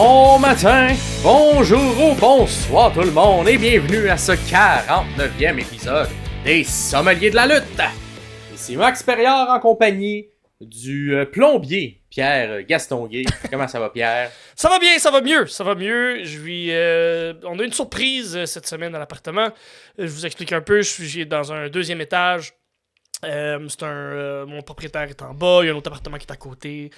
Bon matin, bonjour ou bonsoir tout le monde et bienvenue à ce 49e épisode des Sommeliers de la lutte. Ici Max Perriard en compagnie du plombier Pierre Gastonguay. Comment ça va, Pierre? Ça va bien, ça va mieux. On a une surprise cette semaine à l'appartement. Je vous explique un peu, je suis dans un deuxième étage. Mon propriétaire est en bas, il y a un autre appartement qui est à côté.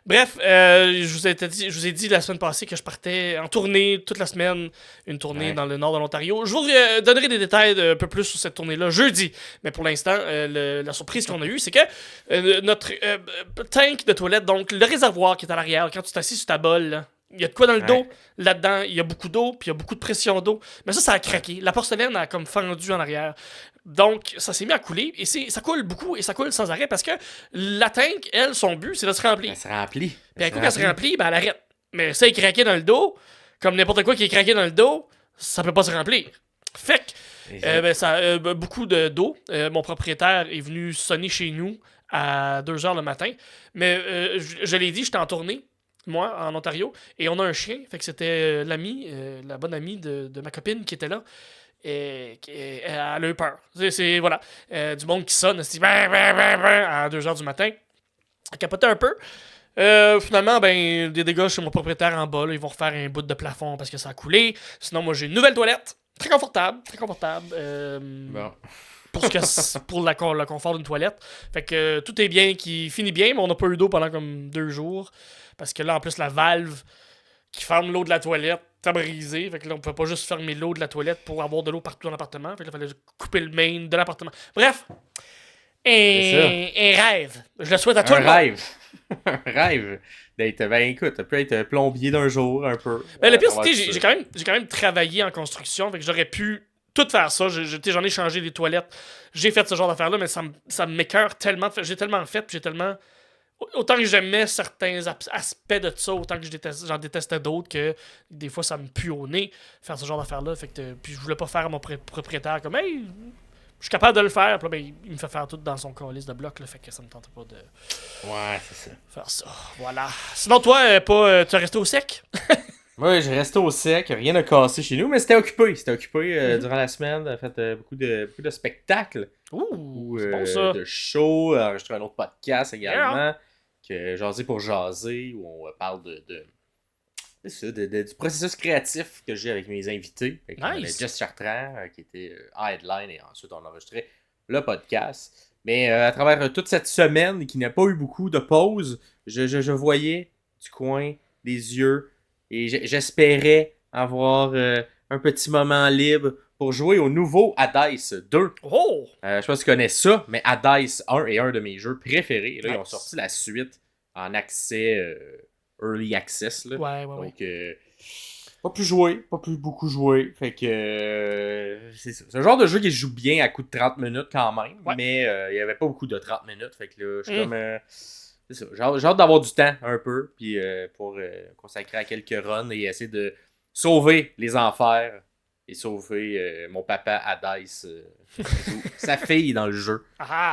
Bref, je vous ai dit la semaine passée que je partais en tournée toute la semaine, une tournée dans le nord de l'Ontario. Je vous donnerai des détails un peu plus sur cette tournée-là jeudi. Mais pour l'instant, la surprise qu'on a eue, c'est que notre tank de toilette, donc le réservoir qui est à l'arrière, quand tu t'assis sur ta bolle, là, il y a de quoi dans le dos. Là-dedans, il y a beaucoup d'eau, puis il y a beaucoup de pression d'eau. Mais ça a craqué. La porcelaine a comme fendu en arrière. Donc, ça s'est mis à couler. Et ça coule beaucoup et ça coule sans arrêt parce que la tank, elle, son but, c'est de se remplir. Elle se remplit. Puis un coup qu'elle se remplit, ben elle arrête. Mais ça est craqué dans le dos, comme n'importe quoi qui est craqué dans le dos, ça peut pas se remplir. Fait que, ça a beaucoup d'eau. Mon propriétaire est venu sonner chez nous à 2h le matin. Mais je l'ai dit, j'étais en tournée, moi, en Ontario, et on a un chien. Fait que c'était la bonne amie de ma copine qui était là. Et elle a eu peur. Voilà. Du monde qui sonne, c'est à 2h du matin. Elle capotait un peu. Finalement, des dégâts chez mon propriétaire en bas. Là, ils vont refaire un bout de plafond parce que ça a coulé. Sinon, moi, j'ai une nouvelle toilette. Très confortable. Bon. Pour le confort d'une toilette. Fait que tout est bien, qui finit bien, mais on n'a pas eu d'eau pendant comme 2 jours. Parce que là, en plus, la valve qui ferme l'eau de la toilette a brisé. Fait que là, on pouvait pas juste fermer l'eau de la toilette pour avoir de l'eau partout dans l'appartement. Fait que là, il fallait couper le main de l'appartement. Bref, un rêve. Je le souhaite à tout le monde. Un rêve d'être, écoute, tu peux être plombier d'un jour, un peu. Le pire, c'est que j'ai quand même travaillé en construction. Fait que j'aurais pu tout faire ça. J'en ai changé des toilettes. J'ai fait ce genre d'affaires-là, mais ça m'écœure tellement. J'ai tellement fait, puis j'ai tellement... Autant que j'aimais certains aspects de ça, autant que j'en détestais d'autres, que des fois ça me pue au nez faire ce genre d'affaires-là. Fait que, puis je voulais pas faire à mon propriétaire comme hey, je suis capable de le faire. Puis là, il me fait faire tout dans son calice de bloc, là, fait que ça me tentait pas de faire ça. Voilà. Sinon, toi, tu es resté au sec? Oui, j'ai resté au sec, rien n'a cassé chez nous, mais c'était occupé. Durant la semaine, on a fait beaucoup de spectacles. C'est bon ça. De shows, enregistré un autre podcast également, que Jaser pour jaser, où on parle du processus créatif que j'ai avec mes invités. On avait Jess Chartrand, qui était headline, et ensuite on enregistrait le podcast. Mais à travers toute cette semaine, qui n'a pas eu beaucoup de pauses, je voyais du coin des yeux, et j'espérais avoir un petit moment libre pour jouer au nouveau Hades 2. Oh! Je sais pas si tu connais ça, mais Hades 1 est un de mes jeux préférés. Et là, ils ont sorti la suite en accès, Early Access. Là. Ouais. Donc, pas plus beaucoup jouer. Fait que, c'est ça. C'est un genre de jeu qui se joue bien à coup de 30 minutes quand même, mais il y avait pas beaucoup de 30 minutes. Fait que là, je suis comme... c'est ça. J'ai hâte d'avoir du temps un peu, puis pour consacrer à quelques runs et essayer de sauver les enfers. Et sauver mon papa Hades, sa fille dans le jeu.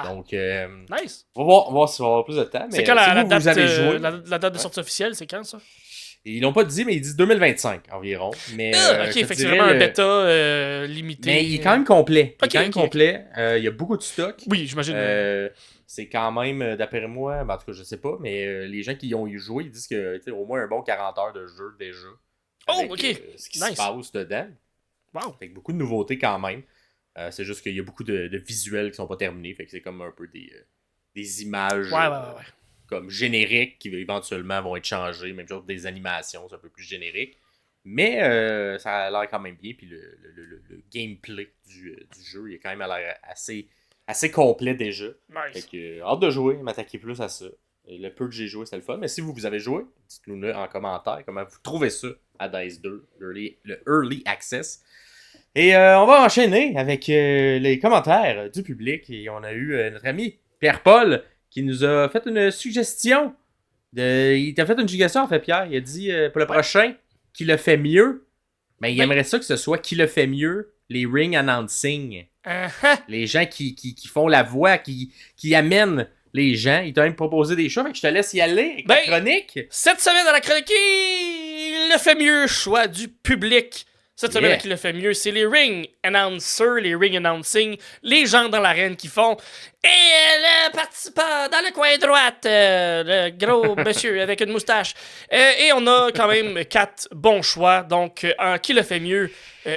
Donc, nice. On va voir si on va avoir plus de temps. C'est quand la date, vous avez joué, la date de sortie officielle, c'est quand ça? Ils l'ont pas dit, mais ils disent 2025 environ. Mais, ok, fait que c'est vraiment un bêta limité. Mais il est quand même complet. Complet. Il y a beaucoup de stock. Oui, j'imagine. C'est quand même, d'après moi, en tout cas, je sais pas, mais les gens qui y ont joué, ils disent que au moins un bon 40 heures de jeu déjà. Oh, ok. Ce qui se passe dedans. Wow. Fait que beaucoup de nouveautés quand même. C'est juste qu'il y a beaucoup de visuels qui sont pas terminés. Fait que c'est comme un peu des images comme génériques qui éventuellement vont être changées. Même chose des animations, c'est un peu plus générique. Mais ça a l'air quand même bien. Puis le gameplay du jeu, il est quand même l'air assez complet déjà. Nice. Fait que hâte de jouer, m'attaquer plus à ça. Et le peu que j'ai joué, c'est le fun. Mais si vous avez joué, dites-nous en commentaire comment vous trouvez ça, Hades 2, le Early Access. Et on va enchaîner avec les commentaires du public. Et on a eu notre ami Pierre-Paul qui nous a fait une suggestion. Il t'a fait une suggestion, en fait, Pierre. Il a dit pour le prochain, qui le fait mieux. Mais il aimerait ça que ce soit qui le fait mieux, les ring announcing. Les gens qui font la voix, qui amènent les gens. Il t'a même proposé des choses. Fait que je te laisse y aller avec ta chronique. Cette semaine à la chronique! le fait mieux choix du public. Cette semaine, qui le fait mieux, c'est les ring announcers, les ring announcing, les gens dans l'arène qui font « Et le participant dans le coin droite, le gros monsieur avec une moustache. » Et on a quand même 4 bons choix. Donc, qui le fait mieux?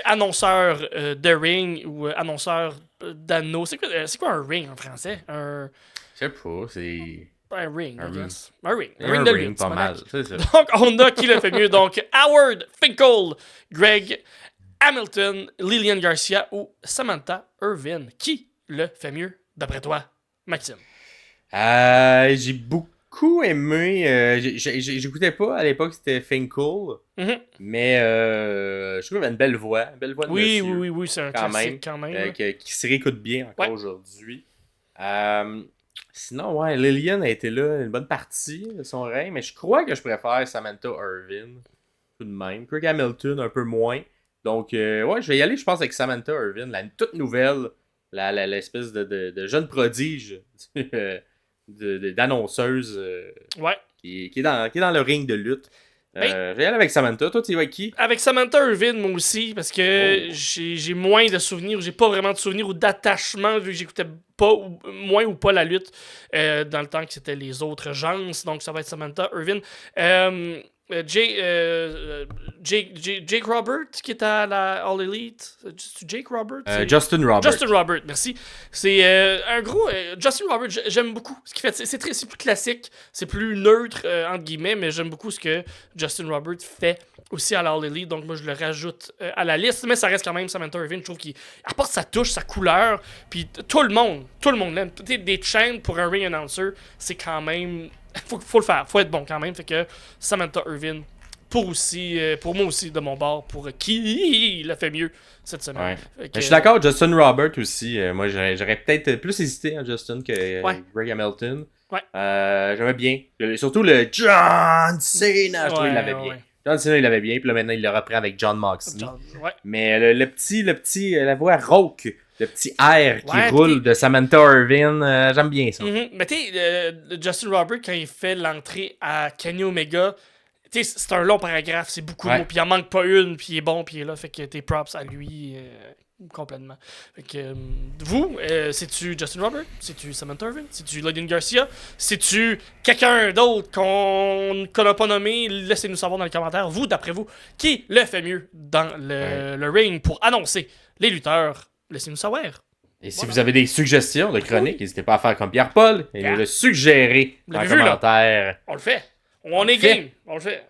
Annonceur de ring ou annonceur d'anneau. C'est quoi un ring en français? Je sais pas, c'est... Un ring, Un I ring. guess. Un ring. Un ring de ring, lutte, pas mal. c'est C'est ça. donc, on a qui le fait mieux. Donc, Howard Finkel, Greg Hamilton, Lillian Garcia ou Samantha Irvin. Qui le fait mieux, d'après toi, Maxime? J'ai beaucoup aimé... J'écoutais pas, à l'époque, c'était Finkel. Mais je trouve qu'il avait une belle voix. Une belle voix de Oui, monsieur. oui, c'est un quand classique même, quand même. qui se réécoute bien encore aujourd'hui. Sinon, ouais, Lillian a été là une bonne partie de son règne, mais je crois que je préfère Samantha Irvin tout de même. Greg Hamilton un peu moins. Donc, ouais, je vais y aller, je pense, avec Samantha Irvin, la toute nouvelle, l'espèce de jeune prodige d'annonceuse qui est dans le ring de lutte. Je vais y aller avec Samantha. Toi, tu y vas avec qui? Avec Samantha Irvin, moi aussi, parce que j'ai moins de souvenirs, j'ai pas vraiment de souvenirs ou d'attachement, vu que j'écoutais pas moins ou pas la lutte dans le temps que c'était les autres gens. Donc, ça va être Samantha Irvin. Jake Robert, qui est à la All Elite. Jake Robert? Justin Robert. Justin Robert, merci. C'est un gros... Justin Robert, j'aime beaucoup ce qu'il fait. C'est plus classique, c'est plus neutre, entre guillemets, mais j'aime beaucoup ce que Justin Robert fait aussi à la All Elite. Donc moi, je le rajoute à la liste. Mais ça reste quand même Samantha Irvin. Je trouve qu'il apporte sa touche, sa couleur. Puis tout le monde l'aime. Des chaînes pour un ring announcer, c'est quand même... Faut le faire, faut être bon quand même. Fait que Samantha Irvin, pour moi aussi, de mon bord, pour qui l'a fait mieux cette semaine. Ouais. Je suis d'accord, Justin Robert aussi. Moi, j'aurais peut-être plus hésité à Justin que Greg Hamilton. Ouais. J'aimais bien. Surtout le John Cena, je trouve qu'il l'avait bien. Ouais. John Cena, il l'avait bien. Puis là, maintenant, il le reprend avec John Moxley. Ouais. Mais le petit, la voix rauque, le petit air qui roule de Samantha Irvin, j'aime bien ça. Mais tu sais, Justin Robert, quand il fait l'entrée à Kenny Omega, c'est un long paragraphe, c'est beaucoup de mots, puis il en manque pas une, puis il est bon, puis il est là, fait que t'es props à lui complètement. Fait que vous, c'est-tu Justin Robert? C'est-tu Samantha Irvin? C'est-tu Lillian Garcia? C'est-tu quelqu'un d'autre qu'on n'a pas nommé? Laissez-nous savoir dans les commentaires. Vous, d'après vous, qui le fait mieux dans le ring pour annoncer les lutteurs? Laissez-nous savoir. Et si vous avez des suggestions de chroniques, n'hésitez pas à faire comme Pierre-Paul et nous le suggérer dans les commentaires. On le fait. On est game. On le fait.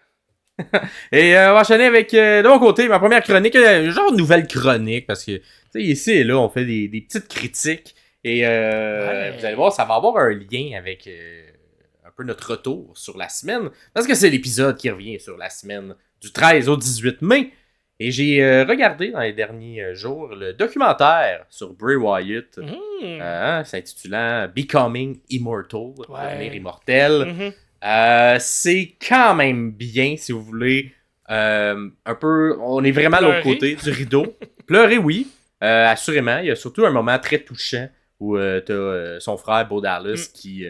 Et on va enchaîner avec, de mon côté, ma première chronique, genre de nouvelle chronique, parce que, tu sais, ici et là, on fait des petites critiques, et vous allez voir, ça va avoir un lien avec un peu notre retour sur la semaine, parce que c'est l'épisode qui revient sur la semaine du 13 au 18 mai, et j'ai regardé dans les derniers jours le documentaire sur Bray Wyatt, s'intitulant Becoming Immortal, devenir immortel. C'est quand même bien, si vous voulez. Un peu, on est vraiment à l'autre côté du rideau. Pleurer, oui, assurément. Il y a surtout un moment très touchant où t'as son frère Bo Dallas qui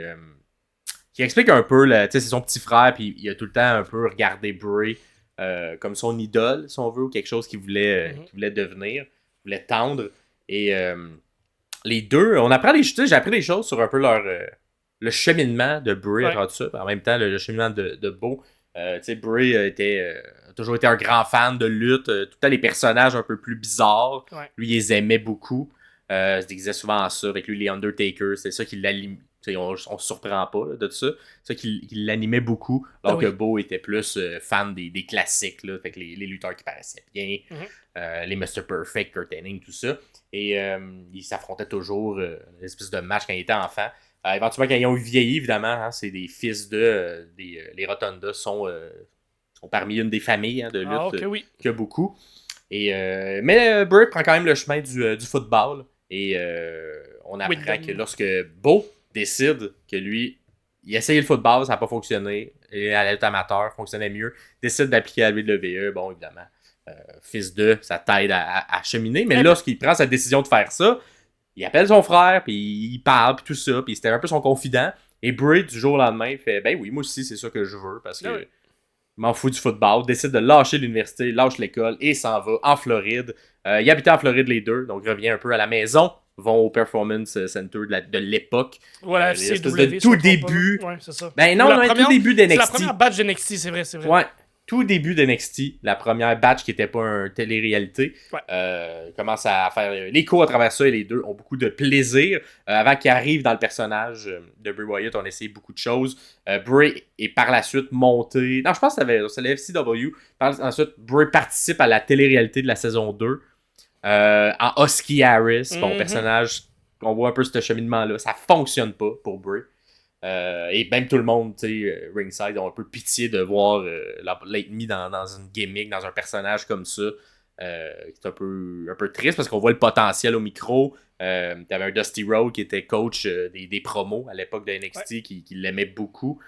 explique un peu, tu sais, c'est son petit frère, puis il a tout le temps un peu regardé Bray comme son idole, si on veut, ou quelque chose qu'il voulait devenir, qu'il voulait tendre. Et les deux, j'ai appris des choses sur un peu le cheminement de Bray à travers tout ça. En même temps, le cheminement de Bo. Tu sais, Bray a toujours été un grand fan de lutte. Tout le temps, les personnages un peu plus bizarres. Ouais. Lui, il les aimait beaucoup. Il se déguisait souvent en ça. Avec lui, les Undertaker, c'est ça qui l'animait. On se surprend pas là, de ça. C'est ça qui l'animait beaucoup. Alors que Bo était plus fan des classiques. Là, fait que les lutteurs qui paraissaient bien. Les Mr. Perfect, Kurt Hennig, tout ça. Et ils s'affrontaient toujours une espèce de match quand ils étaient enfants. Éventuellement, quand ils ont vieilli, évidemment, hein, c'est des fils les Rotunda sont parmi une des familles de lutte qu'il y a beaucoup. Mais Bray prend quand même le chemin du football. Et on apprend que lorsque Bo décide que lui, il a essayé le football, ça n'a pas fonctionné. Et à la lutte amateur, fonctionnait mieux. Décide d'appliquer à WWE. Bon, évidemment, fils ça t'aide à cheminer. Mais lorsqu'il prend sa décision de faire ça, il appelle son frère, puis il parle, puis tout ça, puis c'était un peu son confident. Et Bray, du jour au lendemain, fait « Ben oui, moi aussi, c'est ça que je veux, parce que m'en fout du football, décide de lâcher l'université, lâche l'école et s'en va en Floride. Il habitait en Floride les deux, donc revient un peu à la maison, vont au Performance Center de l'époque. Voilà, L'espèce FCW, de tout début. Ouais, c'est ça. Ben non, tout début d'NXT. C'est la première batch d'NXT, c'est vrai, c'est vrai. Ouais, tout début d'NXT, la première batch qui n'était pas un télé-réalité, commence à faire l'écho à travers ça et les deux ont beaucoup de plaisir. Avant qu'il arrive dans le personnage de Bray Wyatt, on a essayé beaucoup de choses. Bray est par la suite monté. Non, je pense que c'est le FCW. Ensuite, Bray participe à la télé-réalité de la saison 2 en Husky Harris, bon personnage. On voit un peu ce cheminement-là. Ça fonctionne pas pour Bray. Et même tout le monde, tu sais, ringside, ont un peu pitié de voir l'être mis dans une gimmick, dans un personnage comme ça. C'est un peu triste parce qu'on voit le potentiel au micro. T'avais un Dusty Rhodes qui était coach des promos à l'époque de NXT qui l'aimait beaucoup.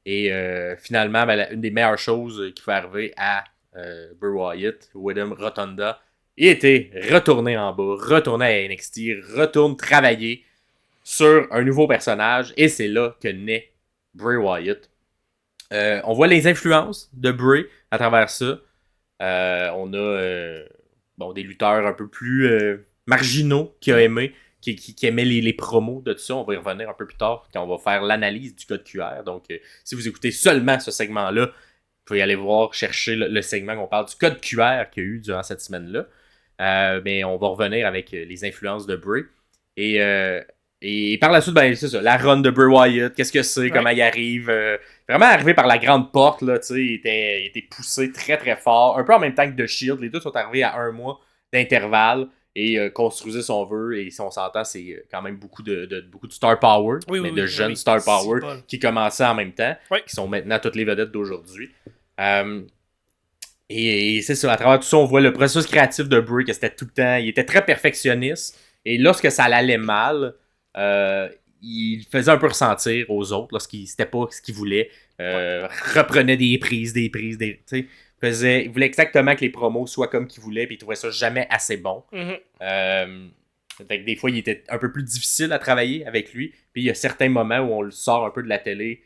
Et finalement, une des meilleures choses qui fait arriver à Bray Wyatt, Windham Rotunda, il était retourné en bas, retourné à NXT, retourne travailler sur un nouveau personnage, et c'est là que naît Bray Wyatt. On voit les influences de Bray à travers ça. On a des lutteurs un peu plus marginaux qui ont aimé, qui aimaient les promos de tout ça. On va y revenir un peu plus tard quand on va faire l'analyse du code QR. Donc, si vous écoutez seulement ce segment-là, vous pouvez aller voir, chercher le segment qu'on parle du code QR qu'il y a eu durant cette semaine-là. Mais on va revenir avec les influences de Bray. Et par la suite, ben, c'est ça, la run de Bray Wyatt, qu'est-ce que c'est, comment il arrive. Vraiment arrivé par la grande porte, là, tu sais, il était poussé très très fort. Un peu en même temps que The Shield, les deux sont arrivés à 1 mois d'intervalle et construisaient son vœu. Et si on s'entend, c'est quand même beaucoup de star power, de jeunes star power qui commençaient en même temps, qui sont maintenant toutes les vedettes d'aujourd'hui. Et c'est ça, à travers tout ça, on voit le processus créatif de Bray, que c'était tout le temps, il était très perfectionniste. Et lorsque ça allait mal, il faisait un peu ressentir aux autres lorsqu'il c'était pas ce qu'il voulait. Reprenait des prises, tu sais. Il voulait exactement que les promos soient comme qu'il voulait, puis il trouvait ça jamais assez bon. Des fois, il était un peu plus difficile à travailler avec lui. Puis il y a certains moments où on le sort un peu de la télé.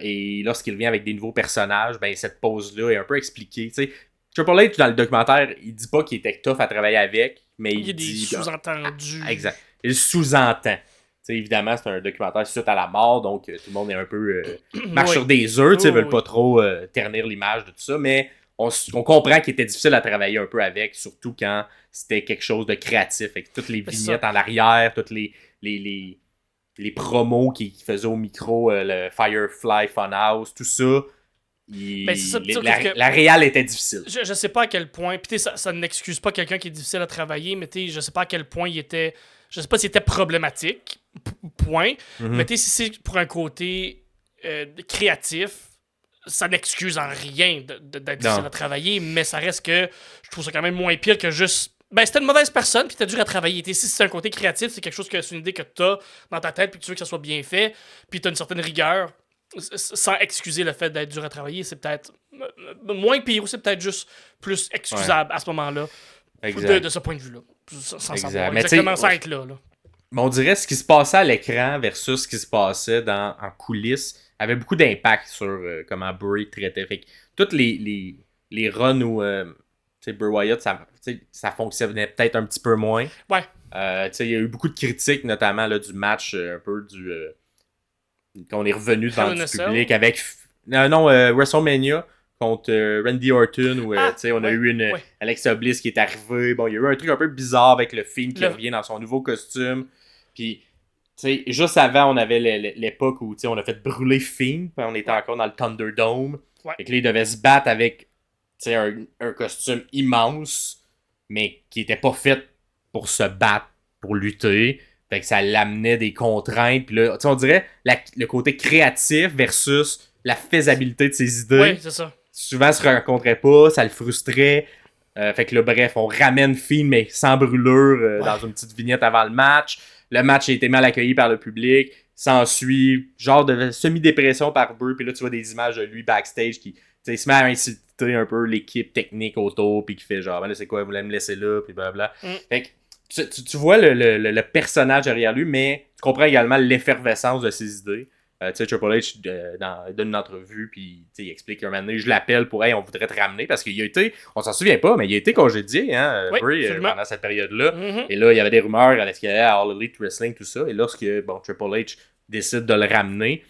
Et lorsqu'il revient avec des nouveaux personnages, ben cette pause-là est un peu expliquée. Tu sais, Triple H, dans le documentaire, il dit pas qu'il était tough à travailler avec, mais il dit... Il y a des sous-entendus. Exact. Il sous-entend. T'sais, évidemment, c'est un documentaire suite à la mort, donc tout le monde est un peu marche sur des œufs, veulent pas trop ternir l'image de tout ça, mais on comprend qu'il était difficile à travailler un peu avec, surtout quand c'était quelque chose de créatif, avec toutes les vignettes en arrière, toutes les promos qu'il faisait au micro, le Firefly Funhouse, tout ça. La réal était difficile. Je sais pas à quel point, puis ça n'excuse pas quelqu'un qui est difficile à travailler, mais je sais pas à quel point il était, je sais pas s'il était problématique, point, mais si c'est pour un côté créatif, ça n'excuse en rien d'être difficile à travailler, mais ça reste que je trouve ça quand même moins pire que juste... Ben, c'était une mauvaise personne, puis t'as dur à travailler. Si c'est un côté créatif, c'est quelque chose que c'est une idée que t'as dans ta tête, puis tu veux que ça soit bien fait, puis t'as une certaine rigueur, sans excuser le fait d'être dur à travailler, c'est peut-être moins pire, ou c'est peut-être juste plus excusable à ce moment-là, de ce point de vue-là. Sans savoir exactement ça être là. Mais on dirait ce qui se passait à l'écran versus ce qui se passait en coulisses avait beaucoup d'impact sur comment Bray traitait. Fait que toutes les runs où Bray Wyatt, ça fonctionnait peut-être un petit peu moins. Ouais. Il y a eu beaucoup de critiques, notamment là, du match, un peu quand on est revenu devant du public avec WrestleMania contre Randy Orton où on a eu Alexa Bliss qui est arrivée. Bon, il y a eu un truc un peu bizarre avec le Fiend qui revient dans son nouveau costume. Puis juste avant, on avait l'époque où on a fait brûler Fiend, puis on était encore dans le Thunderdome. Et que là, il devait se battre avec un costume immense, mais qui était pas fait pour se battre, pour lutter. Fait que ça l'amenait des contraintes. Puis là, on dirait le côté créatif versus la faisabilité de ses idées. Oui, c'est ça. Souvent, se rencontrait pas, ça le frustrait. Fait que là, bref, on ramène Fiend, mais sans brûlure, dans une petite vignette avant le match. Le match a été mal accueilli par le public. S'ensuit genre de semi-dépression par Bray. Puis là, tu vois des images de lui backstage qui se met à insulter un peu l'équipe technique autour. Puis qui fait genre, ben là, c'est quoi, vous voulez me laisser là? Puis blablabla. Fait que tu vois le personnage derrière lui, mais tu comprends également l'effervescence de ses idées. Tu sais, Triple H il donne une entrevue, puis il explique qu'un moment donné, je l'appelle pour, hey, on voudrait te ramener, parce qu'il a été, on s'en souvient pas, mais il a été congédié, hein, Oui, Bray, absolument. pendant cette période-là. Mhm. Et là, il y avait des rumeurs avec qu'il allait à All Elite Wrestling, tout ça. Et lorsque, bon, Triple H décide de le ramener,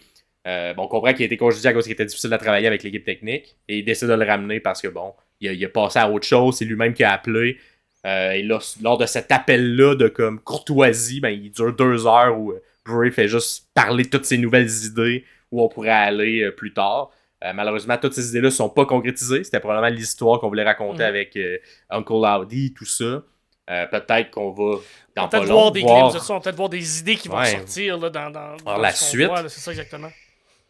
bon, on comprend qu'il a été congédié à cause qu'il était difficile à travailler avec l'équipe technique, et il décide de le ramener parce que, bon, il a passé à autre chose, c'est lui-même qui a appelé. Et là, lors de cet appel-là de comme courtoisie, ben, il dure 2 heures où Bray fait juste parler de toutes ses nouvelles idées où on pourrait aller plus tard. Malheureusement, toutes ces idées-là ne sont pas concrétisées. C'était probablement l'histoire qu'on voulait raconter avec Uncle Howdy, tout ça. Peut-être qu'on va, dans pas Peut-être long, voir des glimpses de ça, peut-être voir des idées qui vont Ouais. sortir là, dans la ce qu'on suite. voit, là, c'est ça exactement.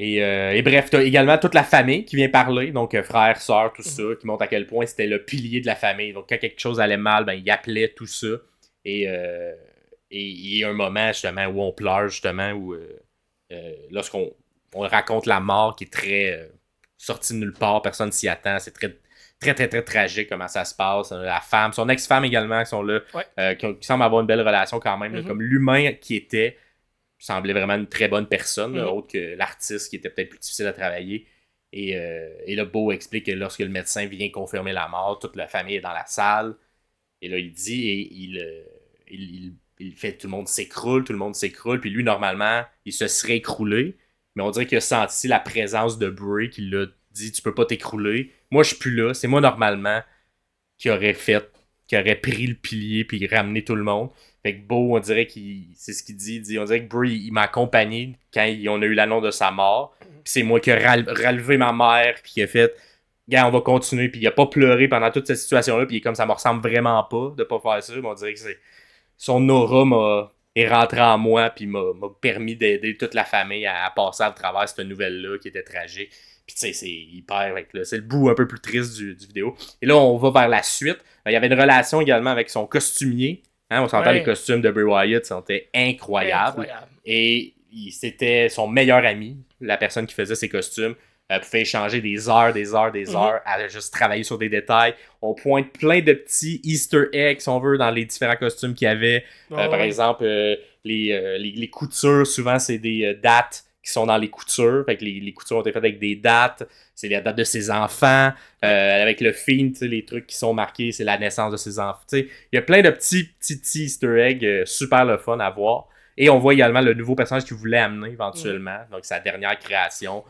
Et bref, t'as également toute la famille qui vient parler, donc frères, sœurs, tout ça, qui montre à quel point c'était le pilier de la famille. Donc quand quelque chose allait mal, ben il appelait tout ça. Et il y a un moment justement où on pleure, justement, où lorsqu'on raconte la mort qui est très sortie de nulle part, personne s'y attend, c'est très, très, très, très tragique comment ça se passe. La femme, son ex-femme également, qui sont là, qui semblent avoir une belle relation quand même, là, comme l'humain qui était semblait vraiment une très bonne personne, là, autre que l'artiste qui était peut-être plus difficile à travailler. Et là, Beau explique que lorsque le médecin vient confirmer la mort, toute la famille est dans la salle. Et là, il dit, et il fait tout le monde s'écroule. Puis lui, normalement, il se serait écroulé. Mais on dirait qu'il a senti la présence de Bray qui l'a dit, tu peux pas t'écrouler. Moi, je suis plus là. C'est moi, normalement, qui aurait pris le pilier puis ramené tout le monde. Fait que Beau, on dirait c'est ce qu'il dit, on dirait que Bray, il m'a accompagné quand on a eu l'annonce de sa mort. Puis c'est moi qui ai relevé ma mère, puis qui a fait, gars, on va continuer. Puis il a pas pleuré pendant toute cette situation-là, puis il est comme ça me ressemble vraiment pas de pas faire ça. Mais on dirait que son aura est rentré en moi, puis m'a permis d'aider toute la famille à passer à travers cette nouvelle-là qui était tragique. Puis tu sais, c'est hyper, c'est le bout un peu plus triste du vidéo. Et là, on va vers la suite. Il y avait une relation également avec son costumier. Hein, on s'entend, les costumes de Bray Wyatt c'était incroyable. Et c'était son meilleur ami, la personne qui faisait ses costumes. Pouvait échanger des heures à juste travailler sur des détails. On pointe plein de petits Easter eggs, si on veut, dans les différents costumes qu'il y avait. Par exemple, les coutures, souvent, c'est des dates qui sont dans les coutures. Fait que les coutures ont été faites avec des dates. C'est la date de ses enfants. Avec le film, les trucs qui sont marqués, c'est la naissance de ses enfants. Il y a plein de petits Easter eggs super le fun à voir. Et on voit également le nouveau personnage qu'il voulait amener éventuellement. Donc, sa dernière création.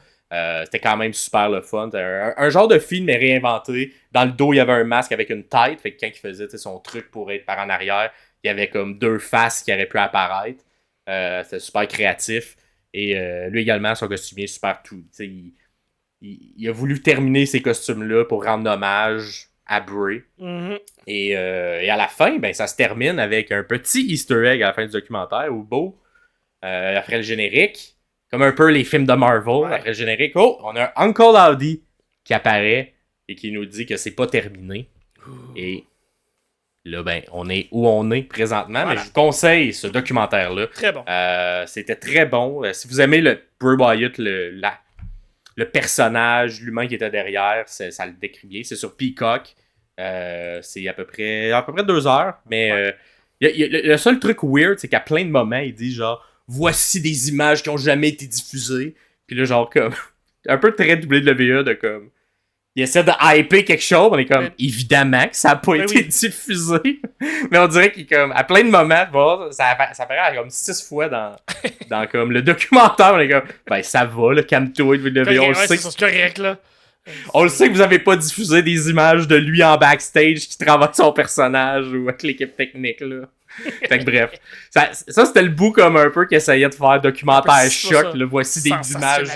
C'était quand même super le fun. Un genre de film, mais réinventé. Dans le dos, il y avait un masque avec une tête. Fait que quand il faisait son truc pour être par en arrière, il y avait comme 2 faces qui auraient pu apparaître. C'était super créatif. Et lui également, son costumier, super tout. Il a voulu terminer ces costumes-là pour rendre hommage à Bray. Et à la fin, ben, ça se termine avec un petit Easter egg à la fin du documentaire où Beau, après le générique, comme un peu les films de Marvel, après le générique, on a un Uncle Howdy qui apparaît et qui nous dit que c'est pas terminé. Et là, ben, on est où on est présentement, mais je vous conseille ce documentaire-là. Très bon. C'était très bon. Si vous aimez le Bray Wyatt, le personnage, l'humain qui était derrière, ça le décrit bien. C'est sur Peacock. C'est à peu près 2 heures. Mais le seul truc weird, c'est qu'à plein de moments, il dit genre, voici des images qui ont jamais été diffusées. Puis là, genre, comme, un peu très WWE de comme, il essaie de hyper quelque chose, on est comme, évidemment que ça n'a pas été diffusé. Mais on dirait qu'il comme, à plein de moments, bon, ça apparaît comme 6 fois dans comme le documentaire, on est comme, ben ça va, le calme-toi de WWE, on le sait. C'est correct, là. On le sait que vous avez pas diffusé des images de lui en backstage qui travaille son personnage ou avec l'équipe technique, là. Fait que bref, ça c'était le bout comme un peu qu'il essayait de faire documentaire choc, là, voici des images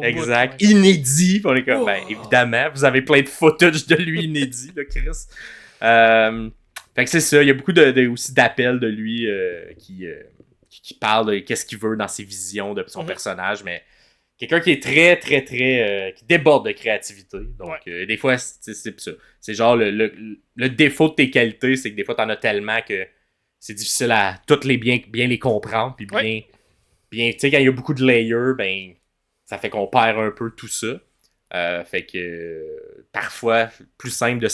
exact, inédits, on est comme, ben évidemment, vous avez plein de footage de lui inédits, là, Chris. Fait que c'est ça, il y a beaucoup aussi d'appels de lui qui parle de qu'est-ce qu'il veut dans ses visions de son personnage, mais quelqu'un qui est très, très, très... qui déborde de créativité. Donc, des fois, c'est ça. C'est genre le défaut de tes qualités, c'est que des fois, t'en as tellement que c'est difficile à toutes les bien les comprendre. Puis bien tu sais, quand il y a beaucoup de layers, ben, ça fait qu'on perd un peu tout ça. Fait que parfois, plus simple de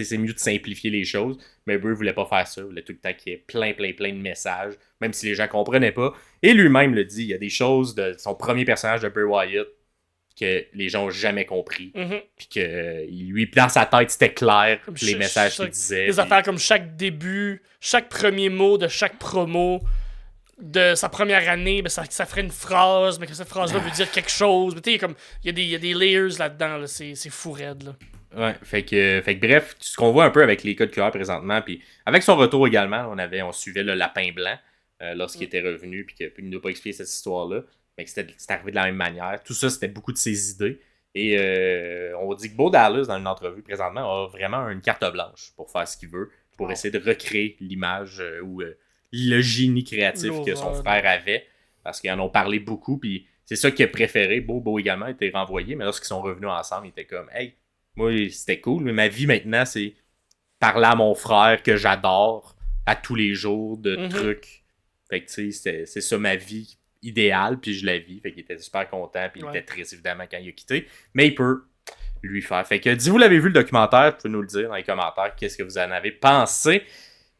c'est mieux de simplifier les choses. Mais Bray voulait pas faire ça. Il voulait tout le temps qu'il y ait plein de messages, même si les gens comprenaient pas. Et lui-même le dit, il y a des choses de son premier personnage de Bray Wyatt que les gens ont jamais compris. Puis que lui, dans sa tête, c'était clair, les messages qu'il disait. Des affaires comme chaque début, chaque premier mot de chaque promo de sa première année, ben ça ferait une phrase, mais que cette phrase-là veut dire quelque chose. Mais tu sais, comme il y a des layers là-dedans, là, c'est fou raide, là. Ouais, fait que bref, ce qu'on voit un peu avec les codes QR présentement, puis avec son retour également, on suivait le lapin blanc lorsqu'il était revenu, puis qu'il ne nous a pas expliqué cette histoire-là, mais que c'était arrivé de la même manière. Tout ça, c'était beaucoup de ses idées. Et on dit que Bo Dallas, dans une entrevue présentement, a vraiment une carte blanche pour faire ce qu'il veut, pour essayer de recréer l'image ou le génie créatif que son frère avait, parce qu'ils en ont parlé beaucoup, puis c'est ça qu'il a préféré. Bo également a été renvoyé, mais lorsqu'ils sont revenus ensemble, il était comme « Hey, moi, c'était cool, mais ma vie maintenant, c'est parler à mon frère que j'adore à tous les jours de trucs. » Fait que tu sais, c'est ça ma vie idéale, puis je la vis. Fait qu'il était super content, puis il était triste évidemment quand il a quitté. Mais il peut lui faire. Fait que si vous l'avez vu le documentaire, vous pouvez nous le dire dans les commentaires, qu'est-ce que vous en avez pensé.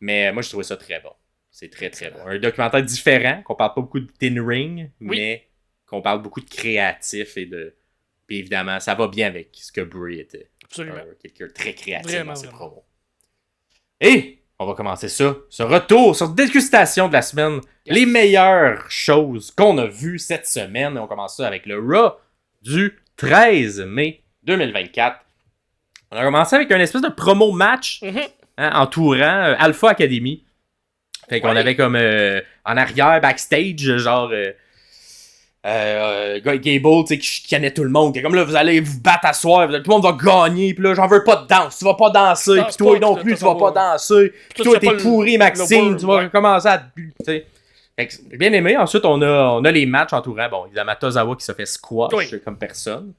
Mais moi, je trouvais ça très bon. C'est très très bon. Un documentaire différent, qu'on parle pas beaucoup de Thin Ring, mais qu'on parle beaucoup de créatif et de... Puis évidemment, ça va bien avec ce que Bray était. Absolument. Quelqu'un de très créatif vraiment, dans ses promos. Et on va commencer ça. Ce retour sur dégustation de la semaine. Yes. Les meilleures choses qu'on a vues cette semaine. Et on commence ça avec le Raw du 13 mai 2024. On a commencé avec un espèce de promo match entourant Alpha Academy. Fait qu'on avait comme en arrière, backstage, genre... Gable, tu sais, qui chicanait tout le monde. Comme là, vous allez vous battre à soir, tout le monde va gagner. Puis là, j'en veux pas de danse. Tu vas pas danser. Puis toi non plus, tu vas pas danser. Puis toi, t'es pourri, Maxime. Tu vas commencer à te buter. J'ai bien aimé. Ensuite, on a les matchs entourant. Bon, évidemment, Tozawa qui se fait squash comme personne.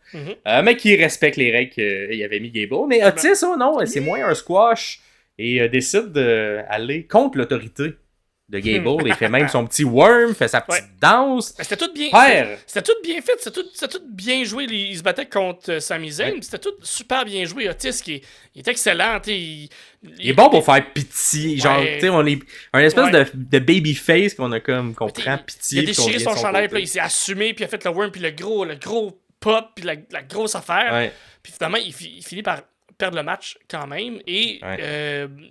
Mais qui respecte les règles qu'il avait mis Gable. Mais Otis, non, c'est moins un squash. Et décide d'aller contre l'autorité de Gable. Il fait même son petit worm, fait sa petite danse. C'était tout bien C'était tout bien fait. C'était tout bien joué. Il se battait contre Sami Zayn. C'était tout super bien joué. Otis, il est excellent. Il est bon pour faire pitié. Genre, tu sais, on est un espèce de babyface qu'on prend pitié. Il a déchiré son chandail, puis il s'est assumé, puis il a fait le worm, puis le gros pop, puis la grosse affaire. Puis finalement, il finit par perdre le match quand même. Et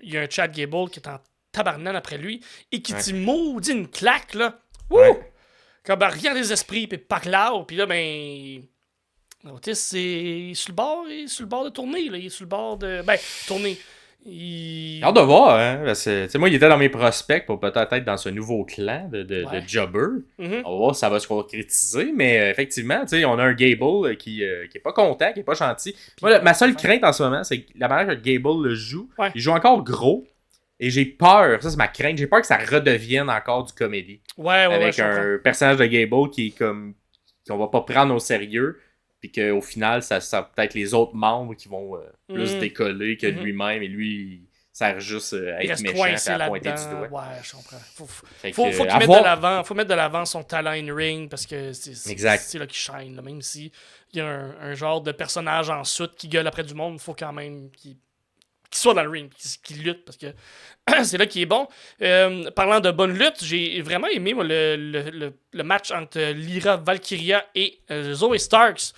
il y a un Chad Gable qui est en tabarnane après lui et qui dit maudit une claque là. Comme rien des esprits, puis par là, puis là ben Otis c'est sur le bord de tourner là, il est sur le bord de tourner. Hâte de voir, hein. Parce que, moi, il était dans mes prospects pour peut-être être dans ce nouveau clan de jobber. On va voir si ça va se concrétiser, mais effectivement, on a un Gable qui est pas content, qui est pas gentil. Moi, ma seule crainte en ce moment, c'est que la manière que Gable le joue, il joue encore gros. Et j'ai peur, ça c'est ma crainte, j'ai peur que ça redevienne encore du comédie. Avec un personnage de Gable qui est comme qu'on va pas prendre au sérieux, puis qu'au final, ça peut-être les autres membres qui vont plus décoller que lui-même, et lui, il sert juste à être méchant et à pointer du doigt. Ouais, je comprends. Faut qu'il mette de l'avant, faut mettre de l'avant son talent in-ring, parce que c'est là qu'il shine. Là. Même s'il y a un genre de personnage en soute qui gueule après du monde, il faut quand même qu'il soit dans le ring, qu'il lutte, parce que c'est là qu'il est bon. Parlant de bonne lutte, j'ai vraiment aimé moi, le match entre Lyra Valkyria et Zoe Starks.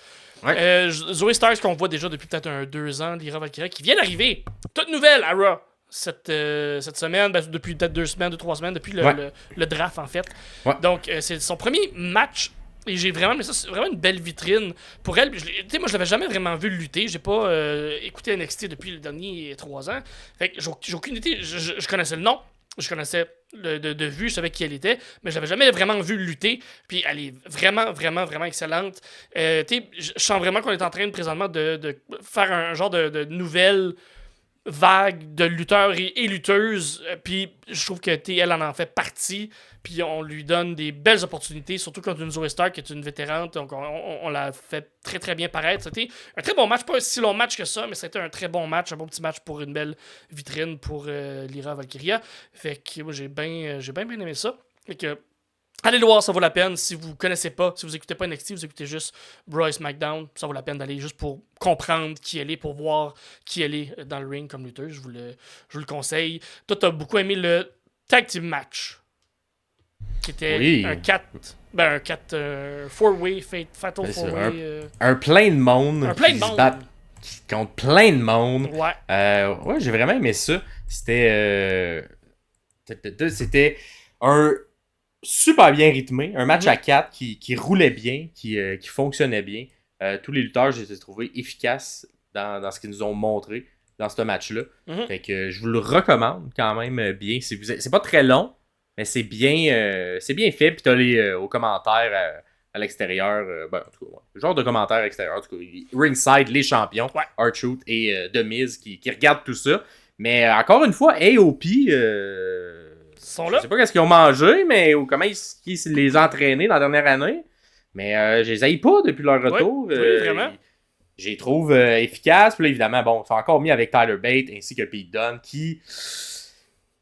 Zoe Starks qu'on voit déjà depuis peut-être 2 ans, Lyra Valkyria, qui vient d'arriver. Toute nouvelle à Raw cette semaine, depuis peut-être 2 semaines, 2-3 semaines, depuis le draft en fait. Donc c'est son premier match. Et j'ai vraiment, mais ça, c'est vraiment une belle vitrine pour elle. Moi, je l'avais jamais vraiment vu lutter. J'ai pas écouté NXT depuis les derniers 3 ans. Fait que j'ai aucune idée. Je connaissais le nom. Je connaissais de vue. Je savais qui elle était. Mais je l'avais jamais vraiment vu lutter. Puis elle est vraiment, vraiment, vraiment excellente. Je sens vraiment qu'on est en train présentement de faire un genre de nouvelle vague de lutteurs et lutteuses. Puis je trouve que elle en fait partie. Puis on lui donne des belles opportunités, surtout contre une Zoe Stark qui est une vétérante. Donc on l'a fait très très bien paraître. C'était un très bon match, pas un si long match que ça, mais c'était un très bon match, un bon petit match pour une belle vitrine pour Lyra Valkyria. Fait que moi j'ai bien aimé ça. Fait que Allez le voir, ça vaut la peine. Si vous connaissez pas, si vous écoutez pas NXT, vous écoutez juste Raw et SmackDown, ça vaut la peine d'aller juste pour comprendre qui elle est, pour voir qui elle est dans le ring comme lutteuse. Je vous le conseille. Toi, t'as beaucoup aimé le Tag Team Match, qui était un 4-way, Fatal 4-way. Un plein de monde. Un plein de monde. Contre plein de monde. Ouais. Ouais, j'ai vraiment aimé ça. C'était un super bien rythmé, un match à 4 qui roulait bien, qui fonctionnait bien. Tous les lutteurs, je les ai trouvés efficaces dans ce qu'ils nous ont montré dans ce match-là. Fait que je vous le recommande quand même bien. C'est pas très long, mais c'est bien fait. Puis t'as aux commentaires à l'extérieur, en tout cas, le genre de commentaires à l'extérieur, en tout cas, ringside, les champions, R-Truth et The Miz qui regardent tout ça. Mais encore une fois, AOP, sont là. Je sais pas qu'est-ce qu'ils ont mangé, mais ou comment ils les ont entraînés dans la dernière année. Mais je les haïs pas depuis leur retour. Oui, vraiment. Je les trouve efficaces. Puis là, évidemment, bon, ils sont encore mis avec Tyler Bate ainsi que Pete Dunne qui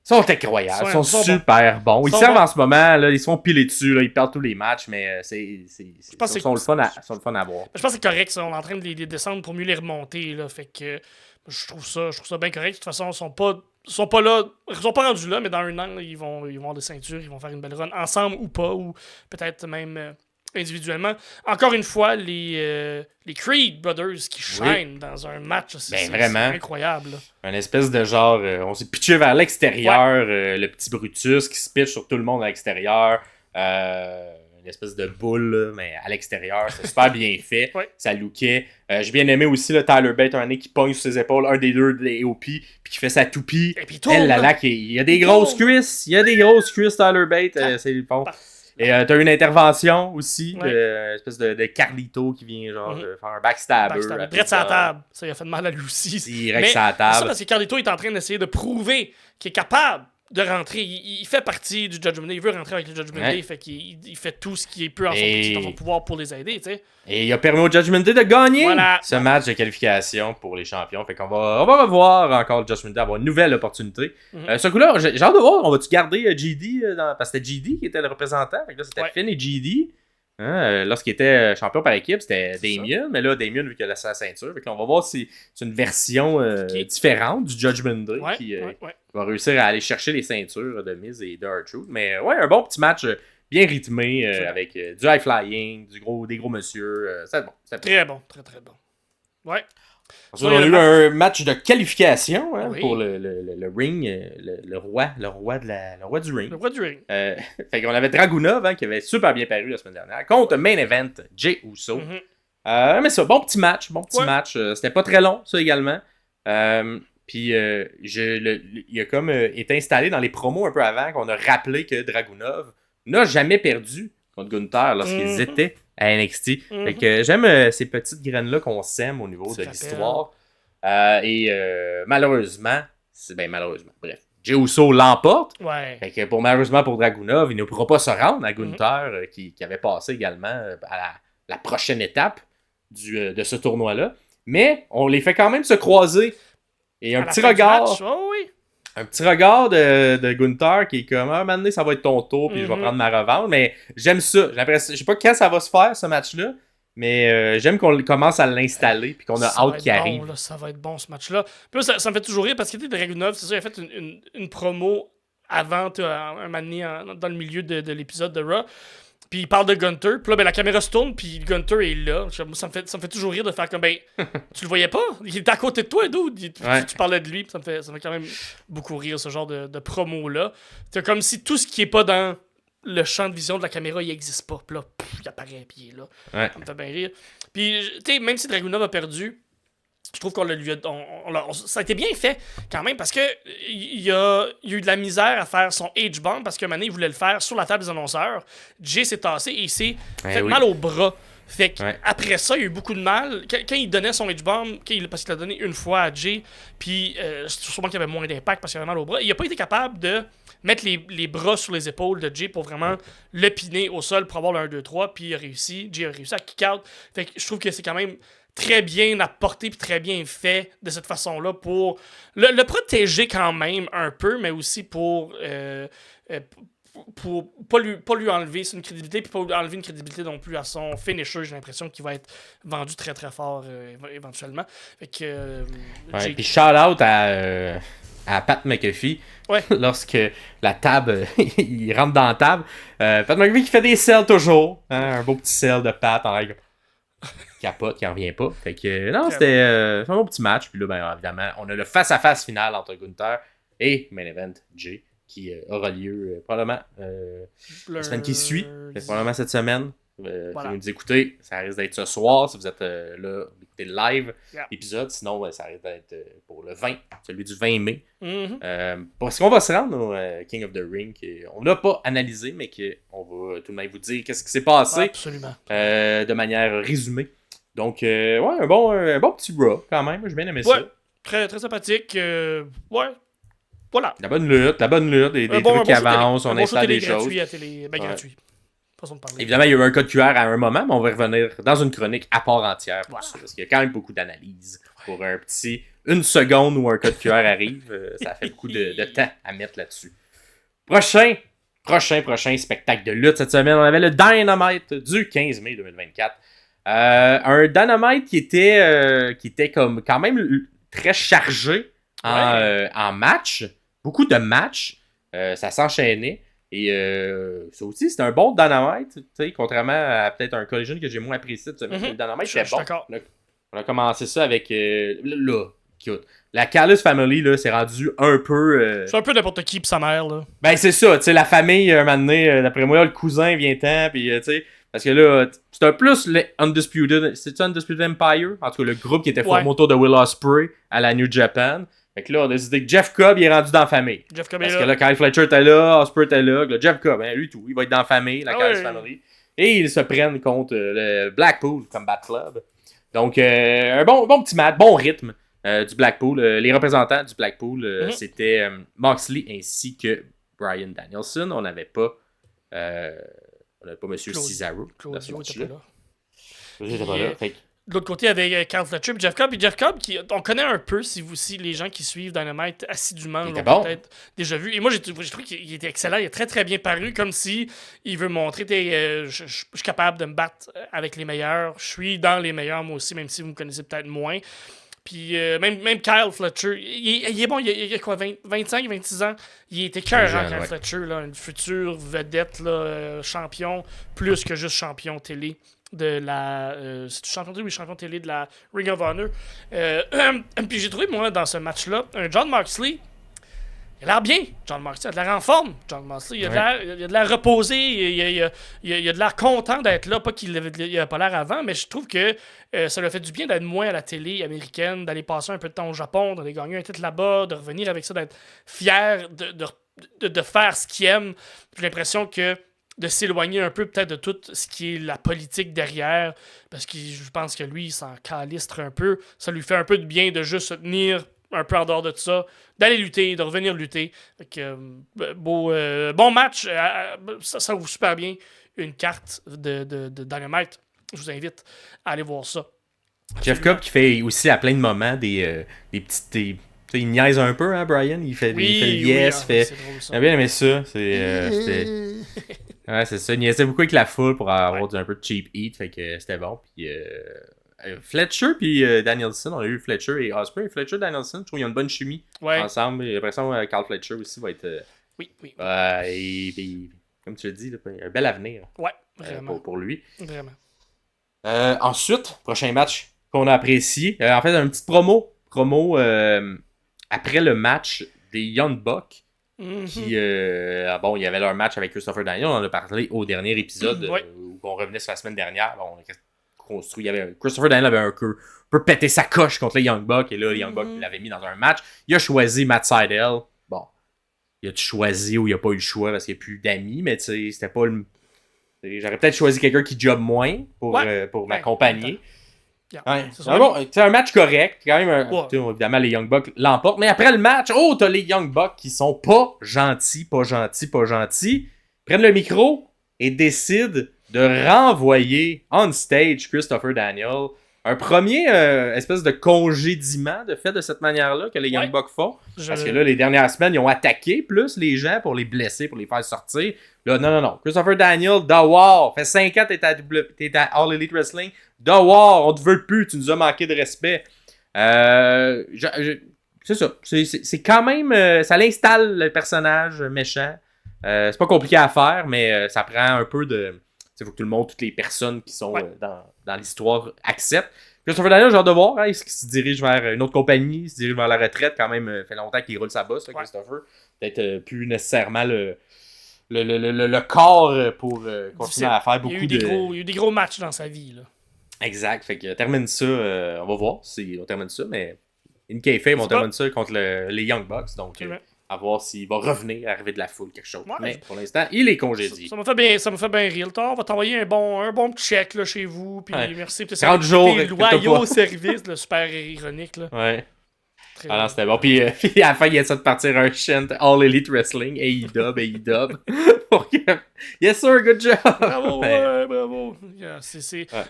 sont incroyables. Ils sont super bons. Ils servent en ce moment. Là, ils sont pilés dessus. Là, ils perdent tous les matchs, mais ils sont le fun à voir. Je pense que c'est correct. Ça. On est en train de les descendre pour mieux les remonter. Là, fait que je trouve ça bien correct. De toute façon, ils sont pas là, ils sont pas rendus là, mais dans un an, là, ils vont avoir des ceintures, ils vont faire une belle run ensemble ou pas, ou peut-être même individuellement. Encore une fois, les Creed Brothers qui shine dans un match, c'est incroyable. Un espèce de genre, on s'est pitché vers l'extérieur, le petit Brutus qui se pitche sur tout le monde à l'extérieur. Une espèce de boule, là, mais à l'extérieur. C'est super bien fait. Ça lookait. J'ai bien aimé aussi là, Tyler Bate, un nez qui pogne sur ses épaules, un des deux des AOP, puis qui fait sa toupie. Et puis il y a des grosses cuisses. Il y a des grosses cuisses, Tyler Bate. C'est le fond. Et t'as une intervention aussi, une espèce de Carlito qui vient genre faire un backstabber. Direct sur la table. Ça, il a fait de mal à lui aussi. Direct sur la table. C'est ça parce que Carlito est en train d'essayer de prouver qu'il est capable de rentrer. Il fait partie du Judgment Day. Il veut rentrer avec le Judgment Day. Fait qu'il fait tout ce qui peut dans son pouvoir pour les aider, tu sais. Et il a permis au Judgment Day de gagner ce match de qualification pour les champions. Fait qu'on va revoir encore le Judgment Day, avoir une nouvelle opportunité. Ce coup-là, j'ai hâte de voir, on va-tu garder GD parce que c'était GD qui était le représentant. Fait que là, c'était Finn et GD. Lorsqu'il était champion par équipe, c'était Damien. Mais là, Damien, vu qu'il a sa ceinture, fait que là, on va voir si c'est une version différente du Judgment Day qui va réussir à aller chercher les ceintures de Miz et de R-Truth. Mais ouais, un bon petit match bien rythmé avec du high flying, des gros monsieur. C'est bon. Très bon, très très bon. Ouais. Ensuite, on a eu un match de qualification pour le ring, le roi du ring. Le roi du ring. Fait qu'on avait Dragunov qui avait super bien paru la semaine dernière contre Main Event Jey Uso. Mais ça, bon petit match. C'était pas très long, ça également. Puis il a comme été installé dans les promos un peu avant qu'on a rappelé que Dragunov n'a jamais perdu contre Gunther lorsqu'ils étaient à NXT. Fait que j'aime ces petites graines-là qu'on sème au niveau de l'histoire. Malheureusement, bref, Jey Uso l'emporte. Fait que malheureusement pour Dragunov, il ne pourra pas se rendre à Gunther qui avait passé également à la prochaine étape de ce tournoi-là. Mais on les fait quand même se croiser. Et un petit regard. Un petit regard de Gunther qui est comme maintenant ça va être ton tour puis je vais prendre ma revanche. Mais j'aime ça. Je sais pas quand ça va se faire ce match-là. Mais j'aime qu'on commence à l'installer puis qu'on a hâte qu'il arrive. Là, ça va être bon ce match-là. Puis là, ça me fait toujours rire parce que Dragunov, c'est ça, il a fait une promo avant un moment donné dans le milieu de l'épisode de Raw. Puis il parle de Gunther. Puis là, la caméra se tourne, puis Gunther est là. Ça me fait toujours rire de faire comme, tu le voyais pas? Il était à côté de toi, dude. Tu parlais de lui. Ça me fait quand même beaucoup rire, ce genre de promo-là. C'est comme si tout ce qui est pas dans le champ de vision de la caméra, il n'existe pas. Puis là, il apparaît, puis il est là. Ça me fait bien rire. Puis, tu sais, même si Dragunov a perdu, je trouve qu'on ça a été bien fait quand même parce que il y a eu de la misère à faire son H-bomb parce que maintenant il voulait le faire sur la table des annonceurs. Jay s'est tassé et il s'est fait mal au bras. Fait après ça, il y a eu beaucoup de mal. Quand il donnait son H-bomb, parce qu'il l'a donné une fois à Jay, puis sûrement qu'il y avait moins d'impact parce qu'il avait mal au bras, il n'a pas été capable de mettre les bras sur les épaules de Jay pour vraiment le piner au sol pour avoir le 1, 2, 3, puis Jay a réussi à kick out. Fait que je trouve que c'est quand même très bien apporté et très bien fait de cette façon-là pour le protéger quand même un peu, mais aussi pour pour pas lui enlever une crédibilité, puis pas lui enlever une crédibilité non plus à son finisher. J'ai l'impression qu'il va être vendu très très fort éventuellement. Fait que. Ouais, puis shout-out à Pat McAfee. Ouais. Lorsque la table, il rentre dans la table. Pat McAfee qui fait des sells toujours. Hein, un beau petit sell de Pat en règle. Capote, qui en revient pas. Fait que non, c'était un bon petit match. Puis là, ben, évidemment, on a le face-à-face final entre Gunther et Main Event Jay qui aura lieu probablement la semaine qui suit. Probablement cette semaine. Voilà. Si vous nous écoutez, ça risque d'être ce soir si vous êtes là, écoutez le live épisode. Sinon, ça risque d'être pour le 20, celui du 20 mai. Parce qu'on va se rendre au King of the Ring. On n'a pas analysé, mais qu'on va tout de même vous dire qu'est-ce qui s'est passé. Absolument. De manière résumée. Donc, ouais, un bon petit Raw quand même. J'ai bien aimé ça. Très, très sympathique. Ouais. Voilà. La bonne lutte, des trucs qui avancent, on installe des choses. Gratuit à télé, gratuit. Façon de parler. Évidemment, il y a eu un code QR à un moment, mais on va revenir dans une chronique à part entière pour ça, parce qu'il y a quand même beaucoup d'analyses pour un petit 1 seconde où un code QR arrive. Ça fait beaucoup de temps à mettre là-dessus. Prochain spectacle de lutte cette semaine, on avait le Dynamite du 15 mai 2024. Un Dynamite qui était comme quand même très chargé en match. Beaucoup de matchs. Ça s'enchaînait. Et ça aussi, c'était un bon Dynamite. Contrairement à peut-être un Collision que j'ai moins apprécié de ce match. Le Dynamite, c'était bon. On a commencé ça avec... la Callis Family, là, c'est rendu un peu... C'est un peu n'importe qui pis sa mère, là. Ben, c'est ça. Tu sais, la famille, un moment donné, d'après moi, le cousin vient-ten, puis tu sais... Parce que là, c'est un plus le Undisputed... C'est-tu Undisputed Empire? En tout cas, le groupe qui était formé autour de Will Ospreay à la New Japan. Fait que là, on a décidé que Jeff Cobb, il est rendu dans la famille. Jeff Cobb Parce que là, Kyle Fletcher était là, Ospreay était là. Jeff Cobb, lui tout, il va être dans la famille, la Kyle Family. Et ils se prennent contre le Blackpool Combat Club. Donc, un bon petit match, bon rythme du Blackpool. Les représentants du Blackpool, c'était Moxley ainsi que Bryan Danielson. On n'avait pas Monsieur Cesaro. Claudio était pas là. Claudio était pas là. Fait que... De l'autre côté, avec Kyle Fletcher et Jeff Cobb. Et Jeff Cobb, on connaît un peu, si les gens qui suivent Dynamite assidûment l'ont peut-être déjà vu. Et moi, j'ai trouvé qu'il était excellent. Il est très, très bien paru, comme si il veut montrer je suis capable de me battre avec les meilleurs. Je suis dans les meilleurs, moi aussi, même si vous me connaissez peut-être moins. Puis même Kyle Fletcher, il est bon, il a quoi, 25, 26 ans? Il était écœurant, Kyle Fletcher, là, une future vedette, là, champion, plus que juste champion télé. De la c'est champion télé, oui, champion télé de la Ring of Honor. Puis j'ai trouvé, moi, dans ce match-là, un Jon Moxley. Il a l'air bien, Jon Moxley. Il a l'air en forme, Jon Moxley. Il a de l'air reposé. Il a de l'air content d'être là. Pas qu'il n'avait pas l'air avant, mais je trouve que ça lui a fait du bien d'être moins à la télé américaine, d'aller passer un peu de temps au Japon, d'aller gagner un titre là-bas, de revenir avec ça, d'être fier de faire ce qu'il aime. J'ai l'impression que de s'éloigner un peu peut-être de tout ce qui est la politique derrière, parce que je pense que lui, il s'en calistre un peu. Ça lui fait un peu de bien de juste se tenir un peu en dehors de tout ça, d'aller lutter, de revenir lutter. Donc, bon match, ça ouvre super bien une carte de Dynamite. Je vous invite à aller voir ça. Jeff Cobb qui fait aussi à plein de moments des petites... il niaise un peu, hein, Brian? Il fait le yes, j'ai bien aimé ça. Ouais, c'est ça. Il niaisait beaucoup avec la foule pour avoir un peu de cheap heat, fait que c'était bon. Puis Fletcher puis Danielson, on a eu Fletcher et Ospreay. Fletcher et Danielson, je trouve qu'ils ont une bonne chimie ensemble. J'ai l'impression que Carl Fletcher aussi va être... Oui. Et comme tu l'as dit, il y a un bel avenir pour lui. Vraiment. Ensuite, prochain match qu'on a apprécié. En fait, une petite promo après le match des Young Bucks. Qui, il y avait leur match avec Christopher Daniels. On en a parlé au dernier épisode où on revenait sur la semaine dernière. Christopher Daniels avait un peu pété sa coche contre les Young Bucks. Et là, les Young Bucks l'avaient mis dans un match. Il a choisi Matt Sydal. Bon, il a choisi ou il n'a pas eu le choix parce qu'il n'y a plus d'amis. Mais tu sais, c'était pas le... J'aurais peut-être choisi quelqu'un qui job moins pour m'accompagner. C'est un match correct. Quand même, évidemment, les Young Bucks l'emportent. Mais après le match, t'as les Young Bucks qui sont pas gentils. Prennent le micro et décident de renvoyer on stage Christopher Daniels un premier espèce de congédiement de fait de cette manière-là que les Young Bucks font. Parce que là, les dernières semaines, ils ont attaqué plus les gens pour les blesser, pour les faire sortir. Là, non. Christopher Daniels, The War, fait 5 ans que t'es à All Elite Wrestling. The War, on te veut plus, tu nous as manqué de respect. C'est ça. C'est quand même... ça l'installe le personnage méchant. C'est pas compliqué à faire, mais ça prend un peu de... Il faut que tout le monde, toutes les personnes qui sont dans l'histoire acceptent. Christopher Daniels, j'ai hâte de voir. Hein, est-ce qu'il se dirige vers une autre compagnie? Il se dirige vers la retraite quand même. Fait longtemps qu'il roule sa bosse, là, Christopher. Peut-être plus nécessairement le corps pour continuer à faire beaucoup de... Il y a eu des gros matchs dans sa vie. Là. Exact. Fait que termine ça. On va voir si on termine ça. Mais in kayfabe, on termine ça contre les Young Bucks. Donc... à voir s'il va revenir, arriver de la foule, quelque chose. Mais pour l'instant, il est congédié. Ça me fait bien rire. On va t'envoyer un bon check là, chez vous. Puis merci pour 30 jours. Tes loyaux services. Super ironique. Là. Ouais. Alors, c'était bon. Puis à la fin, il essaie de partir un chant All Elite Wrestling, AEW. Yes sir, good job! Bravo, bravo. Yeah,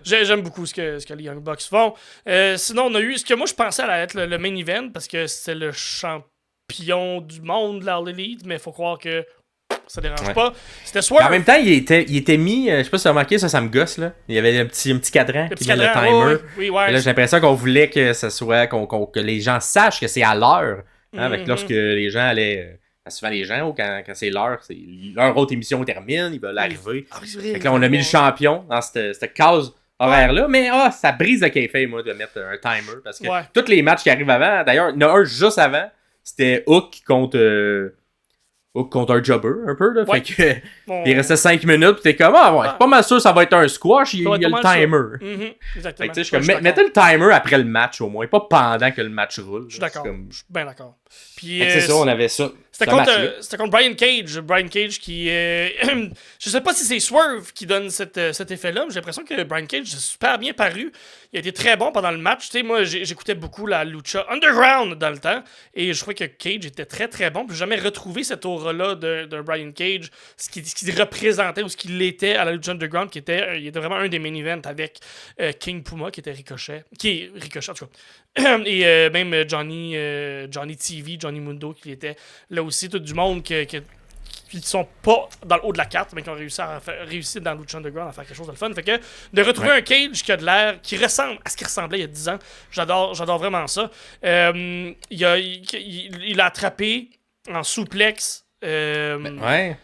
J'aime beaucoup ce que les Young Bucks font. Sinon, on a eu ce que moi je pensais allait être le main event, parce que c'était le champion du monde de l'All Elite, mais il faut croire que ça dérange pas. C'était Swerve. En même temps, il était mis, je sais pas si tu as remarqué, ça me gosse, là. Il y avait un petit cadran qui met le timer. Oui, et là, j'ai l'impression qu'on voulait que ça soit, que les gens sachent que c'est à l'heure. Hein, avec lorsque les gens allaient... souvent les gens, quand c'est l'heure, leur autre émission termine, ils veulent arriver. Fait que là, on a mis le champion dans cette case horaire-là, mais ça brise le kayfabe, moi, de mettre un timer, parce que tous les matchs qui arrivent avant, d'ailleurs, il y en a un juste avant, c'était Hook contre un jobber, un peu, là. Fait que, il restait 5 minutes, pis t'es comme, c'est pas mal sûr que ça va être un squash, il y a le timer. Exactement. Fait que, je suis comme, mettez le timer après le match, au moins, pas pendant que le match roule. Je suis d'accord, je suis bien d'accord. Puis, c'est ça, on avait ça. C'était contre Brian Cage. Brian Cage qui... je sais pas si c'est Swerve qui donne cet effet-là, mais j'ai l'impression que Brian Cage a super bien paru. Il a été très bon pendant le match. Tu sais, moi, j'écoutais beaucoup la Lucha Underground dans le temps, et je trouvais que Cage était très, très bon. Puis j'ai jamais retrouvé cette aura-là de Brian Cage, ce qu'il représentait ou ce qu'il était à la Lucha Underground, il était vraiment un des main events avec King Puma, qui est Ricochet, en tout cas. Et même Johnny TV, Johnny Mundo, qui était là aussi, tout du monde qui sont pas dans le haut de la carte, mais qui ont réussi dans Lucha Underground à faire quelque chose de le fun. Fait que de retrouver un Cage qui a de l'air, qui ressemble à ce qu'il ressemblait il y a 10 ans, j'adore vraiment ça. Il a attrapé en souplex. Mais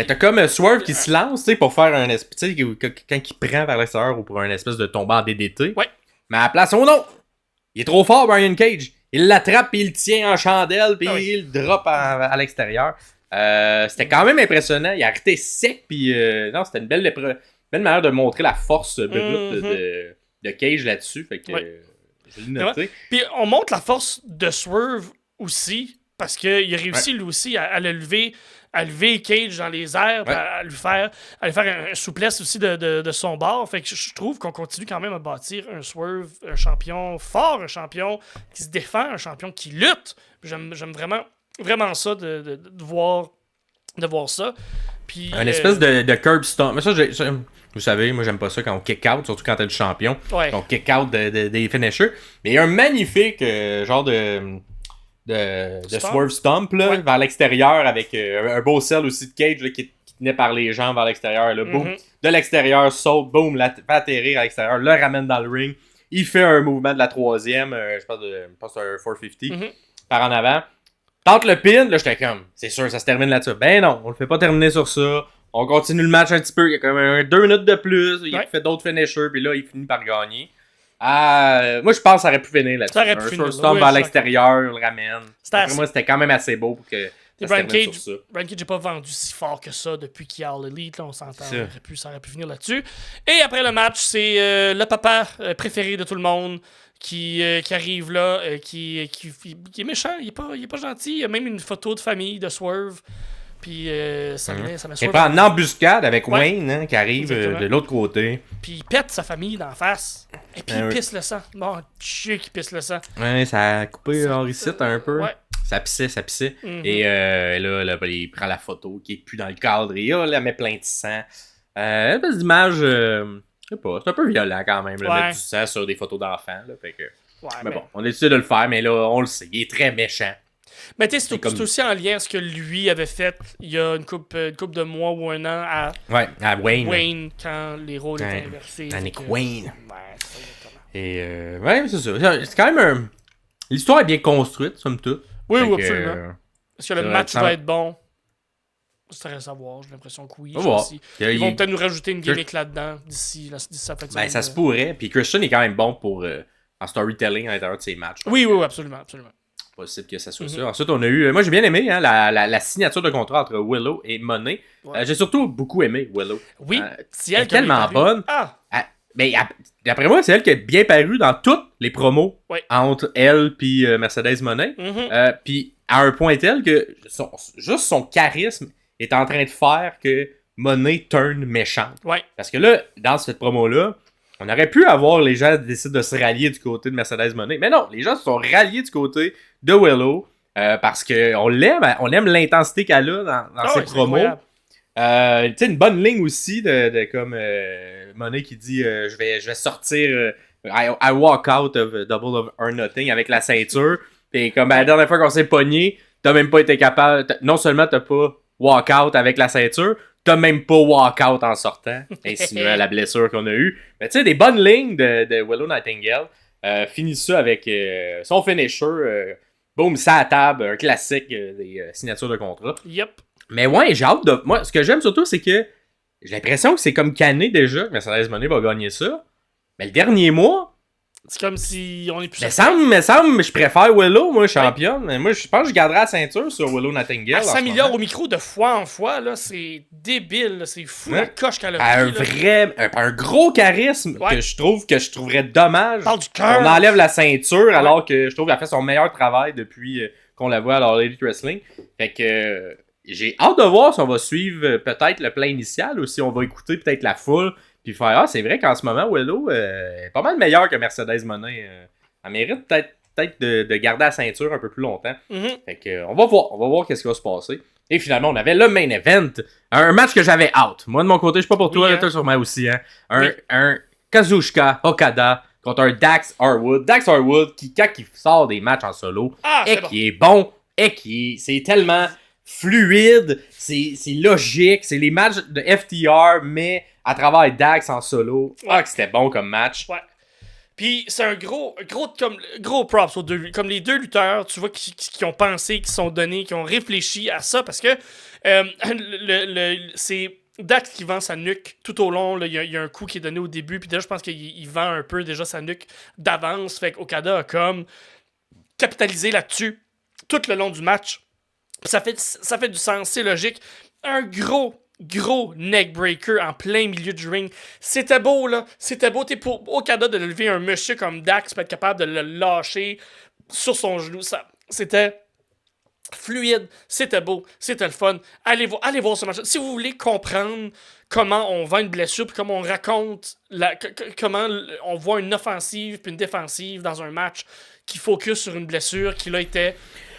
t'as comme Swerve qui se lance, tu sais, pour faire un espèce, quand il prend vers l'extérieur ou pour un espèce de tomber en DDT. Ouais. Mais à la place, non! Il est trop fort, Brian Cage. Il l'attrape, puis il le tient en chandelle, puis il le drop à l'extérieur. C'était quand même impressionnant. Il a arrêté sec, puis non, c'était une belle manière de montrer la force brute de Cage là-dessus. Fait que je l'ai noté. Puis on montre la force de Swerve aussi, parce qu'il a réussi lui aussi à lever Cage dans les airs, à lui faire un souplesse aussi de son bord. Fait que je trouve qu'on continue quand même à bâtir un Swerve, un champion fort, un champion qui se défend, un champion qui lutte. J'aime vraiment ça de voir ça. Puis, une espèce de curb stomp. Mais ça, vous savez, moi j'aime pas ça quand on kick out, surtout quand t'es le champion. On kick out des finishers. Mais il y a un magnifique genre de Swerve Stomp là, vers l'extérieur avec un beau sell aussi de Cage là, qui tenait par les jambes vers l'extérieur. Là, boum, de l'extérieur, saute, boum, fait atterrir à l'extérieur, le ramène dans le ring. Il fait un mouvement de la troisième, je pense que c'est un 450 par en avant. Tente le pin, là j'étais comme, c'est sûr, ça se termine là-dessus. Ben non, on le fait pas terminer sur ça. On continue le match un petit peu. Il y a quand même 2 minutes de plus. Il fait d'autres finishers, puis là, il finit par gagner. Moi, je pense que ça aurait pu finir là-dessus. Ça aurait pu finir. Stomp vers l'extérieur, il le ramène. Après moi, c'était quand même assez beau pour que ça se termine sur ça. Brian Cage n'est pas vendu si fort que ça depuis qu'il y a All Elite. Là, on s'entend. Ça aurait pu finir là-dessus. Et après le match, c'est le papa préféré de tout le monde qui arrive là, qui est méchant. Il est pas gentil. Il y a même une photo de famille de Swerve. Puis ça met Swerve. Il est pas en embuscade avec Wayne hein, qui arrive de l'autre côté. Puis il pète sa famille d'en face. Et puis il pisse le sang. Bon, Dieu qui pisse le sang. Ouais, ça a coupé ici un peu. Ouais. Ça pissait. Et là, il prend la photo qui est plus dans le cadre. Et là, elle met plein de sang. Une espèce d'image Je sais pas, c'est un peu violent quand même, là, Ouais. mettre du sang sur des photos d'enfants. Là, fait que... Ouais, mais bon, on a décidé de le faire, mais là, on le sait, il est très méchant. Mais tu sais, C'est comme- c'est aussi en lien avec ce que lui avait fait il y a une couple de mois ou un an à Ouais, à Wayne. Wayne quand les rôles étaient Ouais, inversés. à Nick Fait que- Wayne. Ouais, c'est ça, exactement. Et ouais, c'est ça. C'est quand même un... L'histoire est bien construite, somme toute. Oui, Fait oui, que, absolument. Est-ce que le ça match ça- va être bon? C'est à savoir, j'ai l'impression que oui. On Je va voir. sais pas si- Ils vont peut-être nous rajouter une gimmick là-dedans d'ici sa fin de Ben, semaine. ça se pourrait. Puis Christian est quand même bon pour en storytelling à l'intérieur de ses matchs. Oui, oui, oui, absolument, absolument. Possible que ça soit Mhm. ça. Ensuite, on a eu... moi, j'ai bien aimé hein, la signature de contrat entre Willow et Monet. Ouais. J'ai surtout beaucoup aimé Willow. Oui, elle si est elle comme tellement est bonne. Ah! Ben, d'après moi, c'est elle qui a bien paru dans toutes les promos Ouais. entre elle et Mercedes Monet. Mhm. Puis à un point tel que juste son charisme est en train de faire que Monet turn méchante. Ouais. Parce que là, dans cette promo-là, on aurait pu avoir les gens décider de se rallier du côté de Mercedes Monet. Mais non, les gens se sont ralliés du côté de Willow parce qu'on l'aime, on aime l'intensité qu'elle a dans ses ouais, c'est promos. incroyable. Tu sais, une bonne ligne aussi de comme Monet qui dit je vais sortir I walk out of Double or Nothing avec la ceinture. Puis comme la dernière fois qu'on s'est pogné, t'as même pas été capable. Non seulement t'as pas walk out avec la ceinture, t'as même pas walk out en sortant, insinuant la blessure qu'on a eue. Mais tu sais, des bonnes lignes de Willow Nightingale. Finit ça avec son finisher. Boom, ça à table, un classique des signatures de contrat. Yep. Mais ouais, j'ai hâte de. Moi, ce que j'aime surtout, c'est que j'ai l'impression que c'est comme canné déjà que Mercedes Monet va gagner ça. Mais le dernier mois, C'est comme si on est plus... me semble, je préfère Willow, moi, championne. Mais moi, je pense que je garderai la ceinture sur Willow Nightingale. À 100 milliards au micro de fois en fois, là, c'est débile, là, c'est fou la Ouais. coche qu'elle a Un pris, là. un gros charisme Ouais. que je trouverais dommage. Parle du cœur. On enlève la ceinture alors que je trouve qu'elle a fait son meilleur travail depuis qu'on la voit à All Elite Wrestling. Fait que j'ai hâte de voir si on va suivre peut-être le plan initial ou si on va écouter peut-être la foule puis faire c'est vrai qu'en ce moment Willow est pas mal meilleure que Mercedes Monet. Elle mérite peut-être de garder la ceinture un peu plus longtemps. Mhm. Fait que on va voir qu'est-ce qui va se passer. Et finalement, on avait le main event. Un match que j'avais out. Moi, de mon côté, je suis pas pour toi, Oui, hein. toi sûrement aussi. Hein. Oui. Un Kazuchika Okada contre un Dax Harwood. Dax Harwood, qui, quand il sort des matchs en solo, Ah, et c'est bon. qui est bon, c'est tellement fluide, c'est logique, c'est les matchs de FTR, mais à travers Dax en solo. Ouais. Ah, que c'était bon comme match. Ouais. Puis c'est un gros props aux deux, comme les deux lutteurs, tu vois, qui ont pensé, qui sont donnés, qui ont réfléchi à ça, parce que c'est Dax qui vend sa nuque tout au long. Il y a un coup qui est donné au début, puis déjà, je pense qu'il vend un peu déjà sa nuque d'avance. Fait qu'Okada a comme capitalisé là-dessus tout le long du match. Ça fait du sens, c'est logique. Un gros neckbreaker en plein milieu du ring. C'était beau, là. C'était beau. T'es pour Okada de lever un monsieur comme Dax, pour être capable de le lâcher sur son genou. C'était fluide. C'était beau. C'était le fun. Allez voir ce match. Si vous voulez comprendre comment on vend une blessure, puis comment on raconte comment on voit une offensive puis une défensive dans un match qui focus sur une blessure qui là était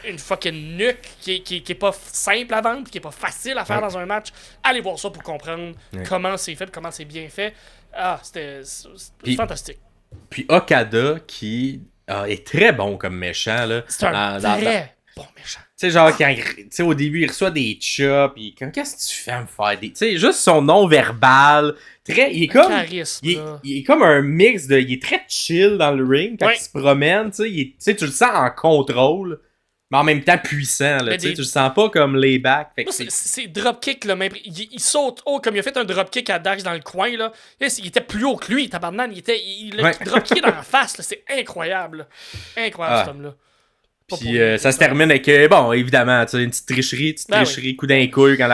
une fucking nuque qui est pas simple à vendre, qui est pas facile à faire dans un match. Allez voir ça pour comprendre comment c'est fait, comment c'est bien fait. Ah, c'était fantastique. Puis Okada qui est très bon comme méchant là. C'est un vrai bon méchant. Tu sais, genre, quand au début, il reçoit des chops, pis comme, qu'est-ce que tu fais à me faire des. Tu sais, juste son nom verbal. Il est comme. Charisme, il est comme un mix de. Il est très chill dans le ring quand il se promène, tu sais. Tu le sens en contrôle, mais en même temps puissant, là. Tu le sens pas comme layback. C'est dropkick, là. Même, il saute haut, comme il a fait un dropkick à Dax dans le coin, là. Il était plus haut que lui, tabarnak. Il a dropkické dans la face, là. C'est incroyable, là. Incroyable, cet homme-là. Puis ça se termine avec, bon, évidemment, tu sais, une petite tricherie, coup d'un couille quand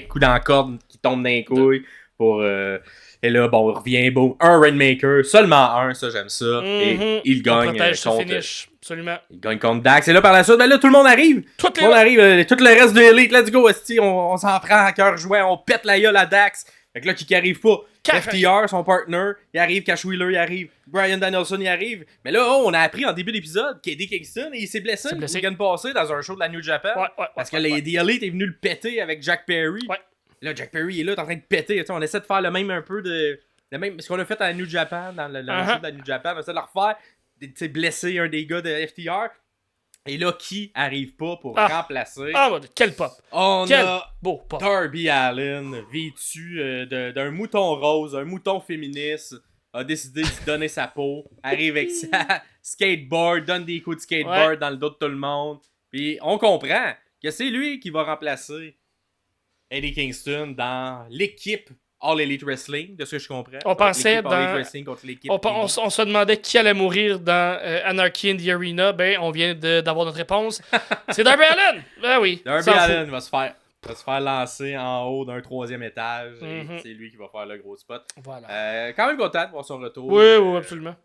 coup dans la corde qui tombe d'un couille pour... et là, bon, il revient beau. Un Rainmaker, seulement un, ça, j'aime ça. Et il gagne contre... Finish. Absolument. Il gagne contre Dax. Et là, par la suite, ben là, tout le monde arrive. Tout le monde arrive. Tout le reste de l'élite, let's go, esti, on s'en prend à cœur joint, on pète la gueule à Dax. Fait que là, qui arrive pas. FTR, son partner, il arrive, Cash Wheeler, il arrive, Bryan Danielson, il arrive. Mais là, on a appris en début d'épisode qu'Eddie Kingston, il s'est blessé le week-end passé dans un show de la New Japan. Parce que The Elite est venu le péter avec Jack Perry. Ouais. Là, Jack Perry est là, t'es en train de péter. On essaie de faire le même un peu de même ce qu'on a fait à New Japan, dans le show de la New Japan, on essaie de le refaire, tu sais, blesser un des gars de FTR. Et là, qui arrive pas pour remplacer? Quel pop! Quel beau pop! Darby Allin, vêtu d'un mouton rose, un mouton féministe, a décidé de donner sa peau, arrive avec sa skateboard, donne des coups de skateboard dans le dos de tout le monde. Puis on comprend que c'est lui qui va remplacer Eddie Kingston dans l'équipe All Elite Wrestling, de ce que je comprends. On pensait dans... All Elite Wrestling contre l'équipe on se demandait qui allait mourir dans Anarchy in the Arena. Ben, on vient d'avoir notre réponse. C'est Darby Allin! Ben oui. Darby Allin va se faire lancer en haut d'un 3e étage. Et c'est lui qui va faire le gros spot. Voilà. Quand même content de voir son retour. Oui, absolument.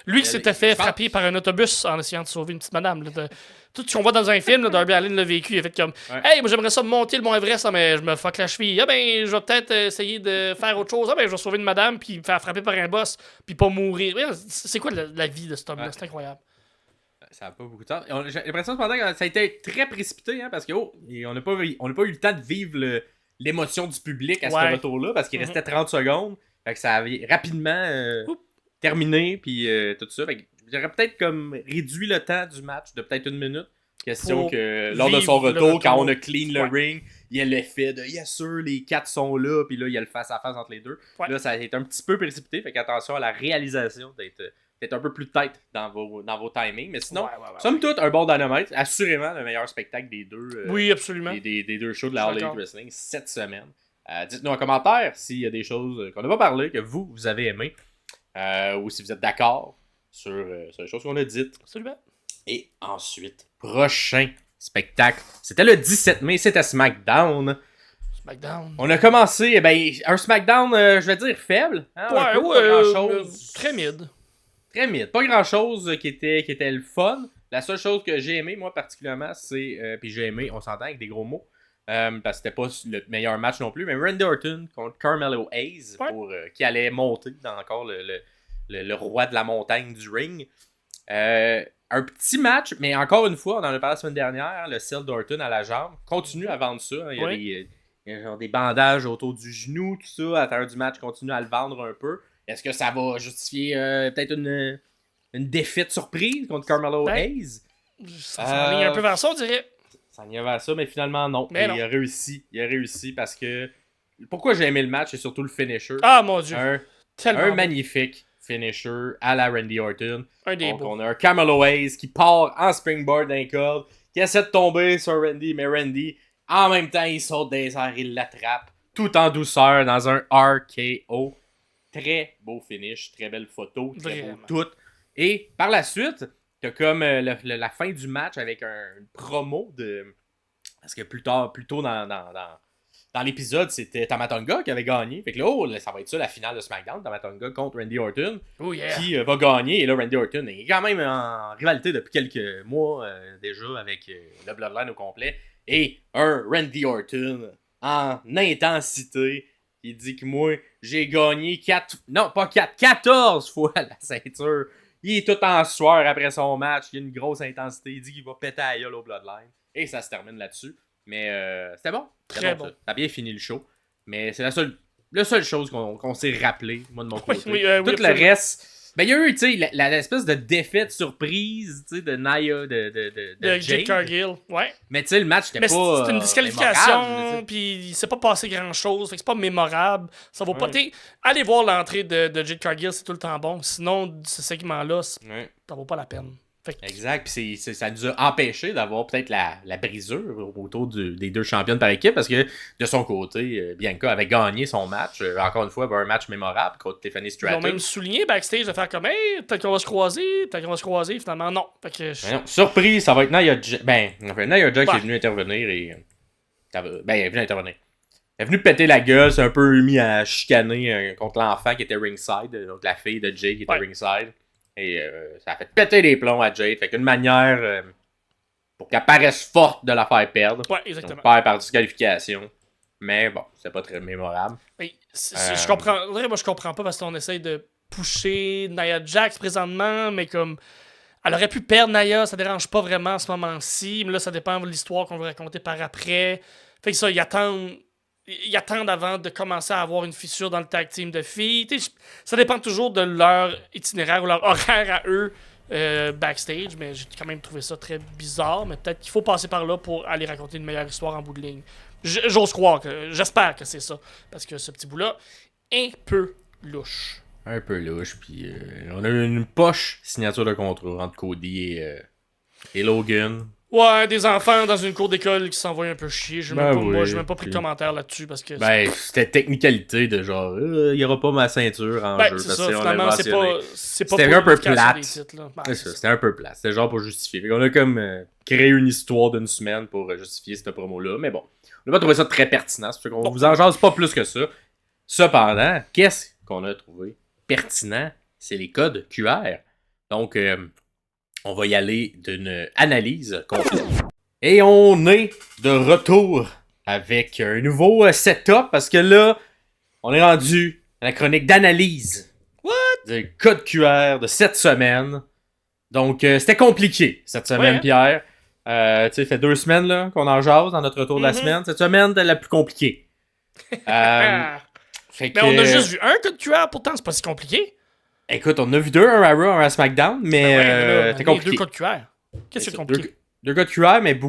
Lui qui s'était fait frapper par un autobus en essayant de sauver une petite madame. Là, tout ce qu'on voit dans un film, là, Darby Allin l'a vécu. Il a fait comme Hey, moi j'aimerais ça monter le Mont Everest, mais je me fuck la cheville. Ah ben, je vais peut-être essayer de faire autre chose. Ah ben, je vais sauver une madame, puis me faire frapper par un boss, puis pas mourir. C'est quoi la vie de cet homme-là? C'est incroyable. Ça n'a pas beaucoup de temps. J'ai l'impression cependant que ça a été très précipité, hein, parce que on n'a pas eu le temps de vivre l'émotion du public à ce retour-là, parce qu'il restait 30 secondes. Fait que ça avait rapidement terminé, puis tout ça. Fait que j'aurais peut-être comme réduit le temps du match de peut-être 1 minute. Question que lors de son retour, quand on a clean le ring, il y a l'effet de yes sir, les 4 sont là, puis là il y a le face-à-face entre les deux. Là, ça a été un petit peu précipité, fait qu'attention à la réalisation d'être un peu plus tête dans vos timings. Mais sinon, somme toute, un bon Dynamite, assurément le meilleur spectacle des deux. Oui, absolument. Des 2 shows de la All Elite Wrestling cette semaine. Dites-nous en commentaire s'il y a des choses qu'on n'a pas parlé, que vous avez aimé, ou si vous êtes d'accord sur les choses qu'on a dites. Absolument. Et ensuite, prochain spectacle. C'était le 17 mai, c'était SmackDown. On a commencé, un SmackDown, je vais dire faible. Hein, pas grand-chose. Très mid. Très mid. Pas grand-chose qui était le fun. La seule chose que j'ai aimé, moi, particulièrement, c'est... puis j'ai aimé, on s'entend avec des gros mots, parce que c'était pas le meilleur match non plus, mais Randy Orton contre Carmelo Hayes, qui allait monter dans encore le roi de la montagne du ring. Un petit match, mais encore une fois, on en a parlé la semaine dernière, le sel d'Orton à la jambe. Continue à vendre ça. Hein. Il y a genre des bandages autour du genou, tout ça. À l'intérieur du match, continue à le vendre un peu. Est-ce que ça va justifier peut-être une défaite surprise contre Carmelo Hayes? Ça s'enligne un peu vers ça, on dirait. Ça s'enligne vers ça, mais finalement, non. Mais non. Il a réussi parce que... Pourquoi j'ai aimé le match, c'est surtout le finisher. Ah, mon Dieu. Un magnifique finisher à la Randy Orton. Donc, on a un Carmelo Hayes qui part en springboard d'un corde, qui essaie de tomber sur Randy, mais Randy, en même temps, il saute des airs, il l'attrape, tout en douceur, dans un RKO. Très beau finish, très belle photo, très beau tout. Et par la suite, t'as comme la fin du match avec une promo de... Parce que plus tôt dans l'épisode, c'était Tamatonga qui avait gagné. Fait que là, ça va être ça la finale de SmackDown, Tamatonga contre Randy Orton, qui va gagner. Et là, Randy Orton est quand même en rivalité depuis quelques mois déjà avec le Bloodline au complet. Et un Randy Orton en intensité. Il dit que moi, j'ai gagné 14 fois la ceinture. Il est tout en sueur après son match. Il y a une grosse intensité. Il dit qu'il va péter à gueule au Bloodline. Et ça se termine là-dessus. Mais c'était bon. Très bon. Ça a bien fini le show. Mais c'est la seule chose qu'on s'est rappelé, moi, de mon côté. Tout le reste... Ben, il y a eu, tu sais, l'espèce de défaite surprise, tu sais, de Nia, de Jade Cargill, ouais. Mais tu sais, le match, c'était pas... C'est une disqualification, puis il s'est pas passé grand-chose, fait que c'est pas mémorable. Ça vaut pas... Allez voir l'entrée de Jade Cargill, c'est tout le temps bon. Sinon, ce segment-là, ça vaut pas la peine. Exact, puis ça nous a empêché d'avoir peut-être la brisure autour des 2 championnes par équipe, parce que de son côté, Bianca avait gagné son match, encore une fois, un match mémorable contre Tiffany Stratton. Ils ont même souligné backstage de faire comme hey, peut-être qu'on va se croiser, finalement non. Fait que non. Surprise, ça va être Nia Jax. Nia Jax est venue intervenir et. Elle est venue intervenir. Elle est venue péter la gueule, c'est un peu mis à chicaner contre l'enfant qui était ringside, donc la fille de Jay qui était ringside. Et ça a fait péter les plombs à Jade. Fait qu'une manière pour qu'elle paraisse forte de la faire perdre. Ouais, exactement. Donc, perd par disqualification. Mais bon, c'est pas très mémorable. Oui, je comprends. Moi, je comprends pas parce qu'on essaye de pusher Nia Jax présentement, mais comme. Elle aurait pu perdre Nia, ça dérange pas vraiment à ce moment-ci. Mais là, ça dépend de l'histoire qu'on veut raconter par après. Fait que ça, ils attendent ils attendent avant de commencer à avoir une fissure dans le tag team de filles. Ça dépend toujours de leur itinéraire ou leur horaire à eux backstage, mais j'ai quand même trouvé ça très bizarre. Mais peut-être qu'il faut passer par là pour aller raconter une meilleure histoire en bout de ligne. J'ose croire j'espère que c'est ça, parce que ce petit bout-là, un peu louche. Un peu louche, puis on a eu une poche signature de contrat entre Cody et Logan. Ouais, des enfants dans une cour d'école qui s'envoient un peu chier. J'ai même pas pris de commentaire là-dessus parce que. C'était technicalité de genre, il y aura pas ma ceinture en jeu. C'est ça, finalement, c'est pas c'était un peu plate. C'est ça, c'était un peu plate. C'était genre pour justifier. On a comme créé une histoire d'une semaine pour justifier cette promo-là. Mais bon, on n'a pas trouvé ça très pertinent. Ça fait qu'on vous en jase pas plus que ça. Cependant, qu'est-ce qu'on a trouvé pertinent? C'est les codes QR. Donc, on va y aller d'une analyse complète. Et on est de retour avec un nouveau setup parce que là, on est rendu à la chronique d'analyse du code QR de cette semaine. Donc, c'était compliqué cette semaine, Pierre. Tu sais, ça fait 2 semaines là, qu'on en jase dans notre retour de la semaine. Cette semaine, c'était la plus compliquée. Mais on a juste vu un code QR, pourtant, c'est pas si compliqué. Écoute, on a vu 2, un à Raw, un à SmackDown, mais c'était compliqué. 2 codes QR. Qu'est-ce que c'est compliqué? 2 codes QR, mais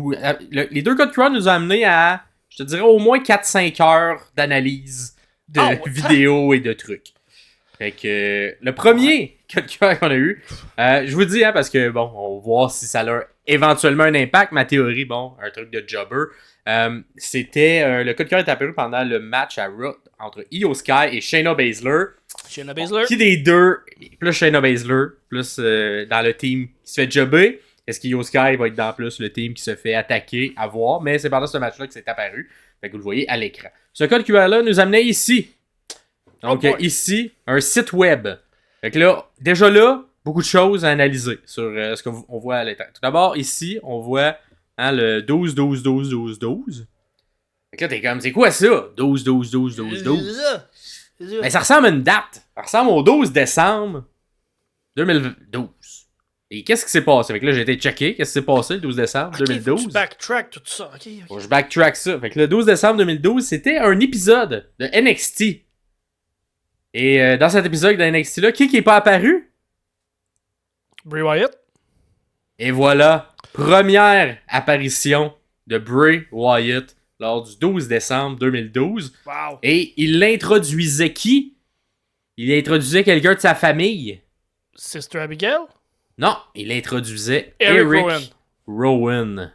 les 2 codes QR nous ont amené à, je te dirais, au moins 4-5 heures d'analyse de vidéos et de trucs. Fait que le premier code QR qu'on a eu, je vous dis, parce que bon, on va voir si ça a éventuellement un impact. Ma théorie, bon, un truc de jobber. C'était le code QR est apparu pendant le match à Raw entre Io Sky et Shayna Baszler. Qui des deux, plus Shayna Baszler, plus dans le team qui se fait jobber, est-ce qu'Io Sky va être dans plus le team qui se fait attaquer à voir, mais c'est pendant ce match-là que c'est apparu. Fait que vous le voyez à l'écran. Ce code QR-là nous amenait ici. Donc ici, un site web. Fait que là, déjà là, beaucoup de choses à analyser sur ce qu'on voit à l'écran. Tout d'abord, ici, on voit le 12-12-12-12-12. Fait que là, t'es comme, c'est quoi ça? 12-12-12-12-12. Mais ça ressemble à une date. Ça ressemble au 12 décembre 2012. Et qu'est-ce qui s'est passé? Fait que là, j'ai été checké. Qu'est-ce qui s'est passé le 12 décembre 2012? Faut que tu backtrack tout ça. Faut que je backtrack ça. Fait que le 12 décembre 2012, c'était un épisode de NXT. Et dans cet épisode de NXT-là, qui est pas apparu? Bray Wyatt. Et voilà, première apparition de Bray Wyatt lors du 12 décembre 2012. Wow. Et il introduisait qui? Il introduisait quelqu'un de sa famille. Sister Abigail? Non, il introduisait Eric Rowan.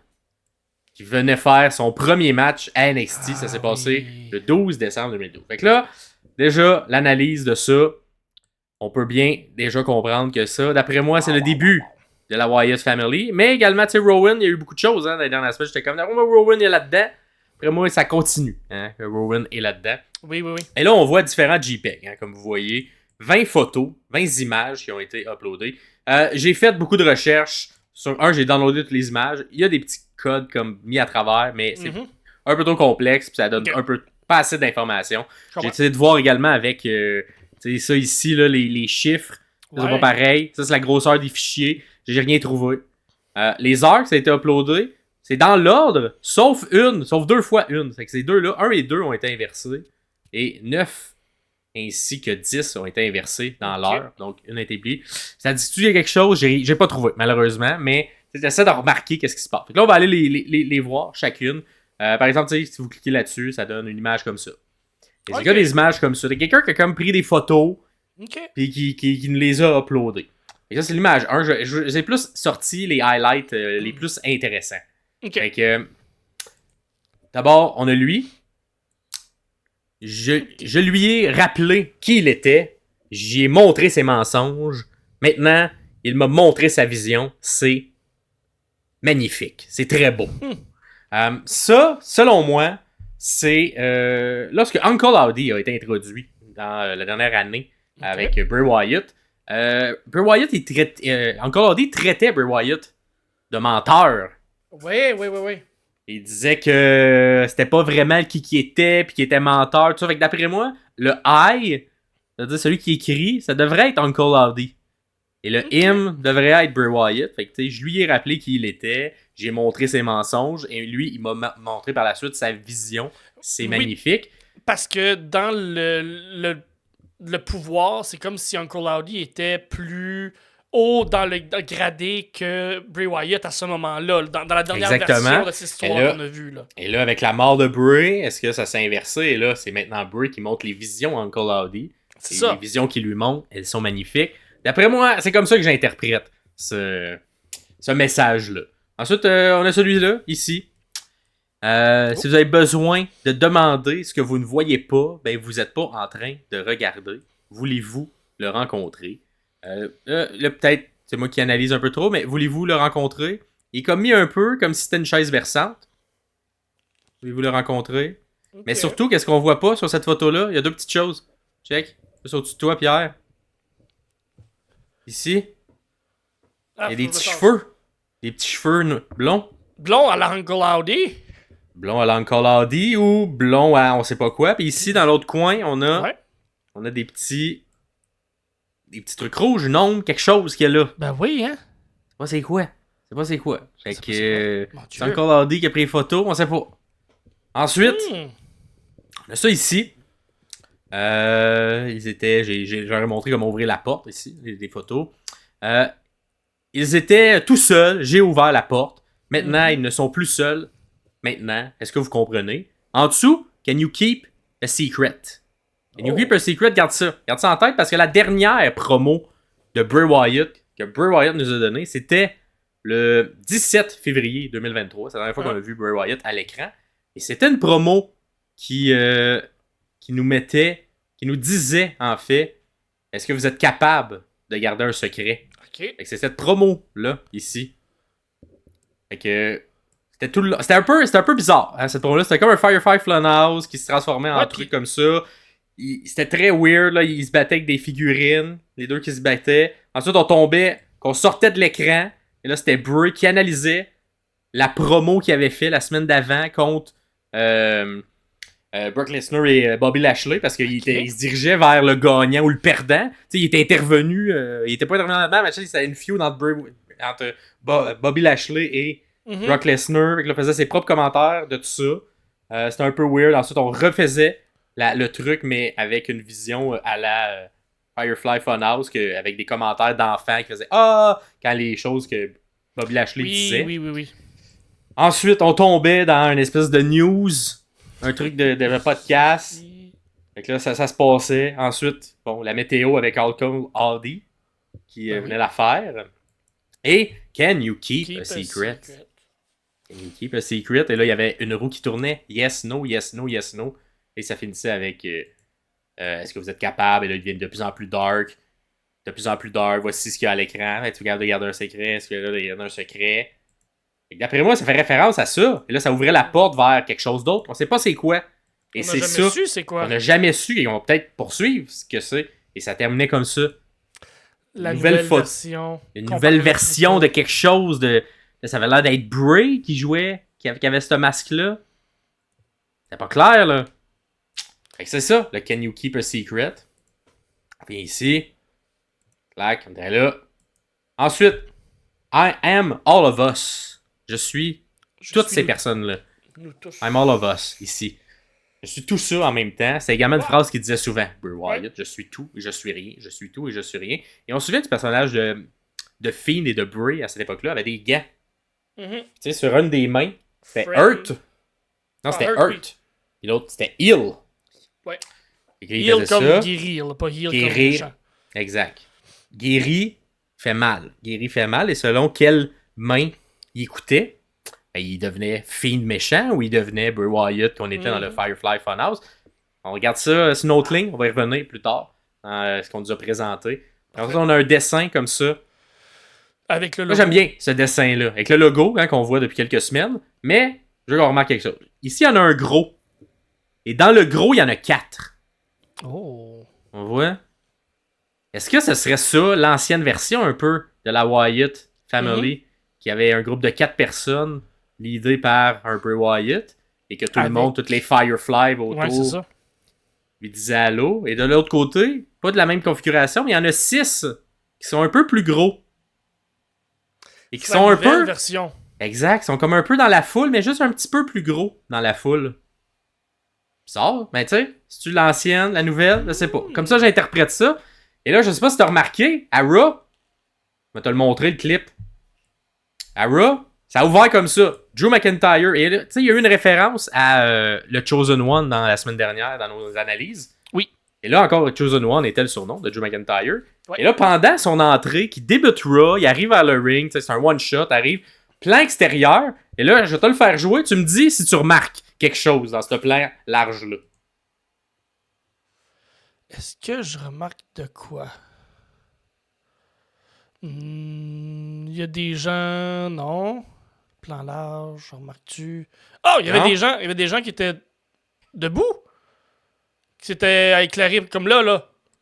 Qui venait faire son premier match à NXT. Ça s'est passé le 12 décembre 2012. Fait que là, déjà, l'analyse de ça, on peut bien déjà comprendre que ça, d'après moi, c'est le début de la Wyatt Family. Mais également, tu sais, Rowan, il y a eu beaucoup de choses dans les dernières semaines. J'étais comme, Rowan est là-dedans. Après moi, ça continue, que Rowan est là-dedans. Oui. Et là, on voit différents JPEG, comme vous voyez. 20 photos, 20 images qui ont été uploadées. J'ai fait beaucoup de recherches. J'ai downloadé toutes les images. Il y a des petits codes comme mis à travers, mais c'est un peu trop complexe, puis ça donne un peu pas assez d'informations. J'ai essayé de voir également avec ça ici, là, les chiffres. C'est pas pareil. Ça, c'est la grosseur des fichiers. J'ai rien trouvé. Les heures que ça a été uploadé, c'est dans l'ordre, sauf 2 fois 1. C'est que ces deux-là, 1 et 2 ont été inversés. Et 9 ainsi que 10 ont été inversés dans l'heure. Donc, une a été oubliée. Ça dit-tu qu'il y a quelque chose? J'ai pas trouvé, malheureusement. Mais j'essaie de remarquer qu'est-ce qui se passe. Donc là, on va aller les voir, chacune. Par exemple, si vous cliquez là-dessus, ça donne une image comme ça. Et c'est des images comme ça. Il y a quelqu'un qui a comme pris des photos puis qui nous les a uploadées. Et ça, c'est l'image 1. J'ai plus sorti les highlights les plus intéressants. Fait que, d'abord, on a lui. Je lui ai rappelé qui il était. J'y ai montré ses mensonges. Maintenant, il m'a montré sa vision. C'est magnifique. C'est très beau. Ça, selon moi, c'est lorsque Uncle Howdy a été introduit dans la dernière année avec Bray Wyatt. Bray Wyatt, Uncle Howdy traitait Bray Wyatt de menteur. Oui. Il disait que c'était pas vraiment qui était, puis qu'il était menteur, tout ça. Fait que d'après moi, le I, c'est-à-dire celui qui écrit, ça devrait être Uncle Howdy. Et le him devrait être Bray Wyatt. Fait que je lui ai rappelé qui il était, j'ai montré ses mensonges, et lui, il m'a montré par la suite sa vision. c'est Oui. magnifique. Parce que dans le pouvoir, c'est comme si Uncle Howdy était plus haut dans le gradé que Bray Wyatt à ce moment-là, dans la dernière Exactement. version de cette histoire Et là- qu'on a vue. Là. Et là, avec la mort de Bray, est-ce que ça s'est inversé? Et là, c'est maintenant Bray qui montre les visions à Uncle Howdy. C'est Et ça. les visions qu'il lui montre, elles sont magnifiques. D'après moi, c'est comme ça que j'interprète ce message-là. Ensuite, on a celui-là, ici. Si vous avez besoin de demander ce que vous ne voyez pas, ben vous n'êtes pas en train de regarder. Voulez-vous le rencontrer? Là, peut-être, c'est moi qui analyse un peu trop, mais voulez-vous le rencontrer? Il est comme mis un peu comme si c'était une chaise versante. Voulez-vous le rencontrer? Ok. Mais surtout, qu'est-ce qu'on voit pas sur cette photo-là? Il y a deux petites choses. Check. Juste au-dessus de toi, Pierre. Ici, Ah, il y a des faut petits le cheveux. Des petits cheveux blonds. Blond à la Uncle Howdy. Blond à l'Uncle Howdy ou blond à on sait pas quoi. Puis ici, dans l'autre coin, on a des petits trucs rouges, une ombre, quelque chose qu'il y a là. Ben oui, hein. C'est pas c'est quoi. C'est pas c'est quoi. Fait C'est pas que c'est quoi. Mon c'est Dieu. Uncle Howdy qui a pris les photos, on sait pas. Ensuite, Hmm. on a ça ici. Ils étaient. J'aurais montré comment ouvrir la porte ici, des photos. Ils étaient tout seuls, j'ai ouvert la porte. Maintenant, ils ne sont plus seuls. Maintenant, est-ce que vous comprenez? En dessous, can you keep a secret? Can you keep a secret? Garde ça. Garde ça en tête parce que la dernière promo de Bray Wyatt que Bray Wyatt nous a donné, c'était le 17 février 2023. C'est la dernière fois qu'on a vu Bray Wyatt à l'écran. Et c'était une promo qui nous disait, en fait, est-ce que vous êtes capable de garder un secret? Ok. Fait que c'est cette promo-là, ici. Fait que c'était un peu bizarre, hein, cette promo-là. C'était comme un Firefly Funhouse qui se transformait en truc comme ça. C'était très weird, là. Ils se battaient avec des figurines, les deux qui se battaient. Ensuite, qu'on sortait de l'écran. Et là, c'était Bray qui analysait la promo qu'il avait fait la semaine d'avant contre Brock Lesnar et Bobby Lashley parce qu'il il se dirigeait vers le gagnant ou le perdant. T'sais, il était intervenu, il était pas intervenu là-dedans, mais c'était une feud entre Bobby Lashley et Brock Lesnar. Il faisait ses propres commentaires de tout ça. C'était un peu weird. Ensuite, on refaisait le truc, mais avec une vision à la Firefly Funhouse, avec des commentaires d'enfants qui faisaient quand les choses que Bobby Lashley disait. Oui. Ensuite, on tombait dans une espèce de news, un truc de podcast. Fait que là, ça se passait. Ensuite, bon, la météo avec Uncle Howdy qui venait la faire. Et Can you keep a secret? Can you keep a secret? Et là, il y avait une roue qui tournait. Yes, no, yes, no, yes, no. Et ça finissait avec est-ce que vous êtes capable? Et là, il devient de plus en plus dark. De plus en plus dark. Voici ce qu'il y a à l'écran. Es-tu capable de garder un secret? Est-ce que là, il y a un secret? Et d'après moi, ça fait référence à ça. Et là, ça ouvrait la porte vers quelque chose d'autre. On sait pas c'est quoi. Et c'est ça. On n'a jamais su c'est quoi. On n'a jamais su. Et ils vont peut-être poursuivre ce que c'est. Et ça terminait comme ça. La nouvelle version. Une nouvelle version de quelque chose. Ça avait l'air d'être Bray qui jouait, qui avait ce masque-là. C'est pas clair, là. Fait que c'est ça, le Can You Keep a Secret. Puis ici, clac, on est là. Ensuite, I am all of us. Je suis toutes ces personnes-là. Nous tous. I'm all of us, ici. Je suis tout ça en même temps. C'est également une phrase qu'il disait souvent. Bray Wyatt, je suis tout et je suis rien. Je suis tout et je suis rien. Et on se souvient du personnage de Fiend et de Bray à cette époque-là avec des gants. Tu sais, sur une des mains, c'était Hurt. Non, c'était Hurt. Et l'autre, c'était Heal. Ouais. Heal comme guérir, pas heal comme méchant. Exact. Guéri fait mal. Guéri fait mal. Et selon quelle main il écoutait, ben, il devenait Fiend méchant ou il devenait Bray Wyatt qu'on était dans le Firefly Funhouse. On regarde ça sur une autre ligne. On va y revenir plus tard. Ce qu'on nous a présenté. Ensuite, on a un dessin comme ça. Avec le logo. Moi, j'aime bien ce dessin-là. Avec le logo qu'on voit depuis quelques semaines. Mais, je veux qu'on remarque quelque chose. Ici, il y en a un gros. Et dans le gros, il y en a 4. Oh. On voit? Est-ce que ce serait ça, l'ancienne version un peu de la Wyatt Family, qui avait un groupe de 4 personnes, l'idée par un Bray Wyatt, et que tout le monde, toutes les Firefly autour, lui disaient allô. Et de l'autre côté, pas de la même configuration, mais il y en a 6 qui sont un peu plus gros. Et qui sont un peu... version. Exact, ils sont comme un peu dans la foule, mais juste un petit peu plus gros dans la foule. bizarre, mais tu sais, c'est-tu l'ancienne, la nouvelle, je sais pas. Comme ça, j'interprète ça. Et là, je sais pas si t'as remarqué, à Raw, je vais te le montrer, le clip. À Raw, ça a ouvert comme ça. Drew McIntyre. Et là, tu sais, il y a eu une référence à le Chosen One dans la semaine dernière, dans nos analyses. Oui. Et là, encore, le Chosen One était le surnom de Drew McIntyre. Ouais. Et là, pendant son entrée, qui débute Raw, il arrive à le ring, c'est un one-shot, arrive, plan extérieur. Et là, je vais te le faire jouer. Tu me dis si tu remarques quelque chose dans ce plan large-là. Est-ce que je remarque de quoi? Il y a des gens... Non. Plan large, remarques-tu? Oh, il y avait des gens qui étaient debout. Qui s'étaient éclairés comme là.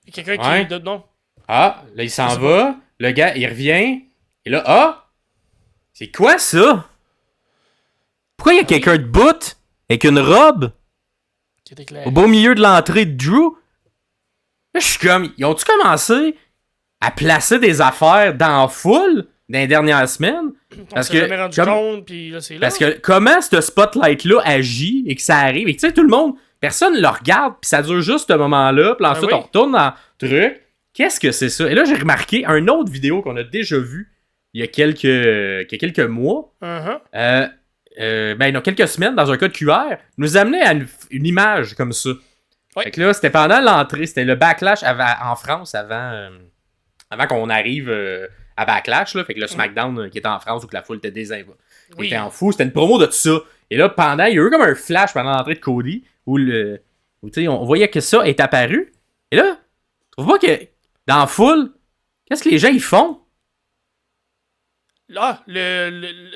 Il y a quelqu'un qui... Non. Ah, là, il s'en va. Le gars, il revient. Et là, ah! C'est quoi ça? Pourquoi il y a quelqu'un de bout avec une robe Qui est éclairé. au beau milieu de l'entrée de Drew? Là, je suis comme, ils ont-tu commencé à placer des affaires dans la foule dans les dernières semaines? Parce que jamais rendu compte, puis là, c'est là. Parce que comment ce spotlight-là agit et que ça arrive, et que tu sais, tout le monde, personne le regarde, puis ça dure juste ce moment-là, puis ensuite on retourne dans le truc. Qu'est-ce que c'est ça? Et là, j'ai remarqué une autre vidéo qu'on a déjà vue il y a quelques mois. Quelques semaines, dans un code QR, nous amenait à une image comme ça. Ouais. Fait que là, c'était pendant l'entrée, c'était le Backlash en France avant qu'on arrive à Backlash. Là, fait que le SmackDown qui était en France où que la foule était était en fou. C'était une promo de tout ça. Et là, il y a eu comme un flash pendant l'entrée de Cody où on voyait que ça est apparu. Et là, tu trouves pas que dans la foule, qu'est-ce que les gens ils font? Là,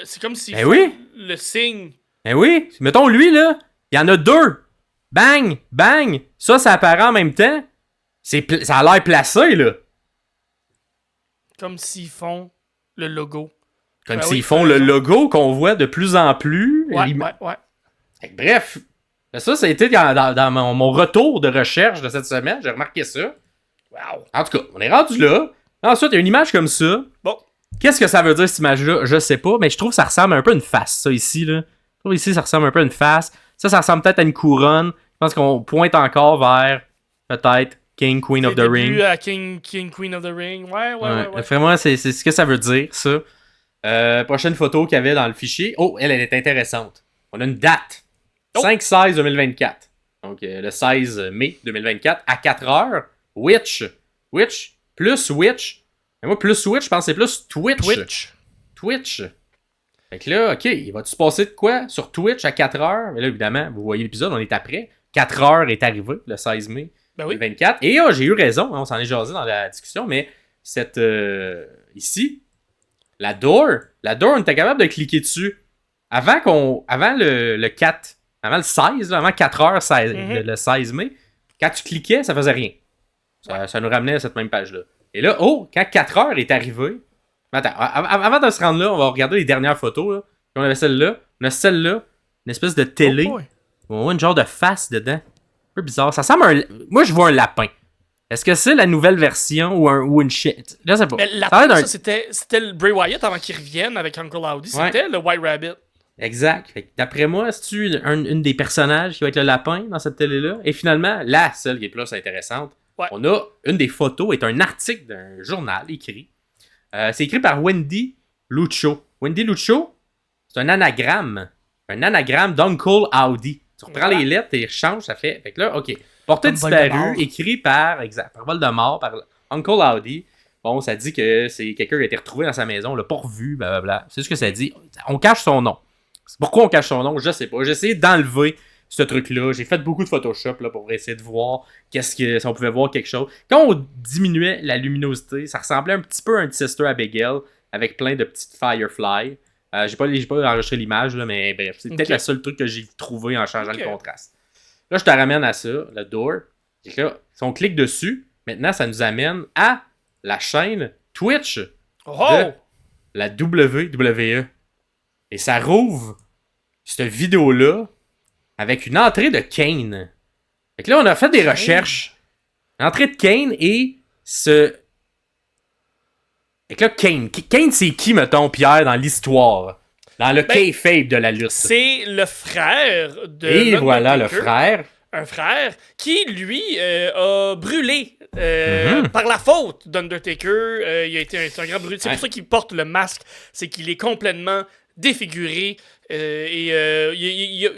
c'est comme si le signe. Ben oui, mettons lui là, il y en a deux. Bang, bang, ça apparaît en même temps. Ça a l'air placé là. Comme s'ils font le logo. Comme s'ils font le logo qu'on voit de plus en plus. Ouais. Bref, ça a été dans mon retour de recherche de cette semaine. J'ai remarqué ça. Wow. En tout cas, on est rendu là. Ensuite, il y a une image comme ça. Bon. Qu'est-ce que ça veut dire cette image-là? Je sais pas, mais je trouve que ça ressemble un peu à une face, ça ici. Là. Je trouve ici, ça ressemble un peu à une face. Ça ressemble peut-être à une couronne. Je pense qu'on pointe encore vers, peut-être, King, Queen of the Ring. À King, Queen of the Ring. Ouais. Vraiment, c'est ce que ça veut dire, ça. Prochaine photo qu'il y avait dans le fichier. Oh, elle est intéressante. On a une date. 5-16-2024. Donc, le 16 mai 2024, à 4h. Witch. Plus Witch. Mais moi, plus Witch, je pense que c'est plus Twitch. Fait que là, OK, il va-tu se passer de quoi sur Twitch à 4h? Mais là, évidemment, vous voyez l'épisode, on est après. 4h est arrivé, le 16 mai 2024. Et j'ai eu raison, on s'en est jasé dans la discussion, mais cette... ici, la door, on était capable de cliquer dessus. Avant le 4... Avant le 16, là, avant 4h, le 16 mai, quand tu cliquais, ça faisait rien. Ça nous ramenait à cette même page-là. Et là, quand 4h est arrivé... Attends, avant de se rendre là, on va regarder les dernières photos. Là. On avait celle-là. On a celle-là. Une espèce de télé. On voit une genre de face dedans. Un peu bizarre. Ça ressemble à un... Moi, je vois un lapin. Est-ce que c'est la nouvelle version ou une shit? Là, c'est pas. Mais lapin, c'était le Bray Wyatt avant qu'il revienne avec Uncle Howdy. C'était le White Rabbit. Exact. Fait que d'après moi, c'est-tu une des personnages qui va être le lapin dans cette télé-là? Et finalement, celle qui est plus intéressante, on a une des photos, est un article d'un journal écrit. C'est écrit par Wendy Lucho. Wendy Lucho, c'est un anagramme. Un anagramme d'Uncle Howdy. Tu reprends les lettres et changes, ça fait. Fait que là, OK. Portée disparue, écrit par Voldemort, par Uncle Howdy. Bon, ça dit que c'est quelqu'un qui a été retrouvé dans sa maison, on l'a pas revu, blablabla. C'est ce que ça dit. On cache son nom. Pourquoi on cache son nom? Je sais pas. J'ai essayé d'enlever ce truc-là. J'ai fait beaucoup de Photoshop là, pour essayer de voir si on pouvait voir quelque chose. Quand on diminuait la luminosité, ça ressemblait un petit peu à un Sister Abigail avec plein de petites Firefly. J'ai pas enregistré l'image, là, mais bref, c'est peut-être le seul truc que j'ai trouvé en changeant le contraste. Là, je te ramène à ça, le door. Et là, si on clique dessus, maintenant, ça nous amène à la chaîne Twitch de la WWE. Et ça rouvre cette vidéo-là avec une entrée de Kane. Fait que là, on a fait des recherches. L'entrée de Kane et ce... Fait que là, Kane, c'est qui, mettons, Pierre, dans l'histoire? Dans le kayfabe de la lutte. C'est le frère de... Et voilà, le frère. un frère qui, lui, a brûlé Mhm. par la faute d'Undertaker. Il a été c'est un grand brûlé. C'est Ouais. pour ça qu'il porte le masque. C'est qu'il est complètement défiguré.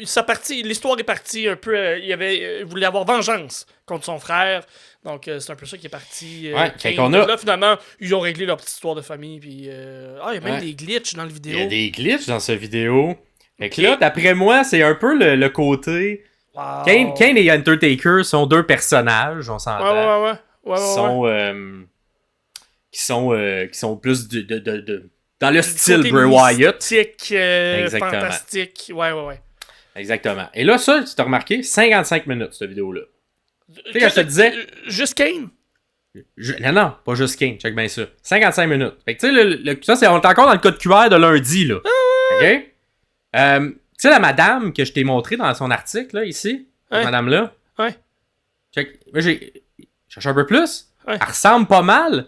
Sa partie, l'histoire est partie un peu. Il voulait avoir vengeance contre son frère. Donc, c'est un peu ça qui est parti. Ouais, fait Kane. qu'on a- Là, finalement, ils ont réglé leur petite histoire de famille. Puis, il y a même Ouais. des glitches dans le Il vidéo. y a des glitches dans cette vidéo. Fait que Ok. là, d'après moi, c'est un peu le côté... Wow. Kane et Undertaker sont deux personnages, on s'entend. Ouais. Qui sont plus dans le style Côté Bray Wyatt. mystique, Exactement. fantastique. Ouais. Exactement. Et là, ça, tu t'as remarqué, 55 minutes, cette vidéo-là. sais, quand je te disais- Juste Kane? Non, pas juste Kane, check bien ça. 55 minutes. Fait que tu sais, ça, on est encore dans le code QR de lundi, là. OK? Tu sais, la madame que je t'ai montrée dans son article, là, ici, cette Ouais. madame-là. Ouais. Check. Moi, j'ai cherché un peu plus. Ouais. Elle ressemble pas mal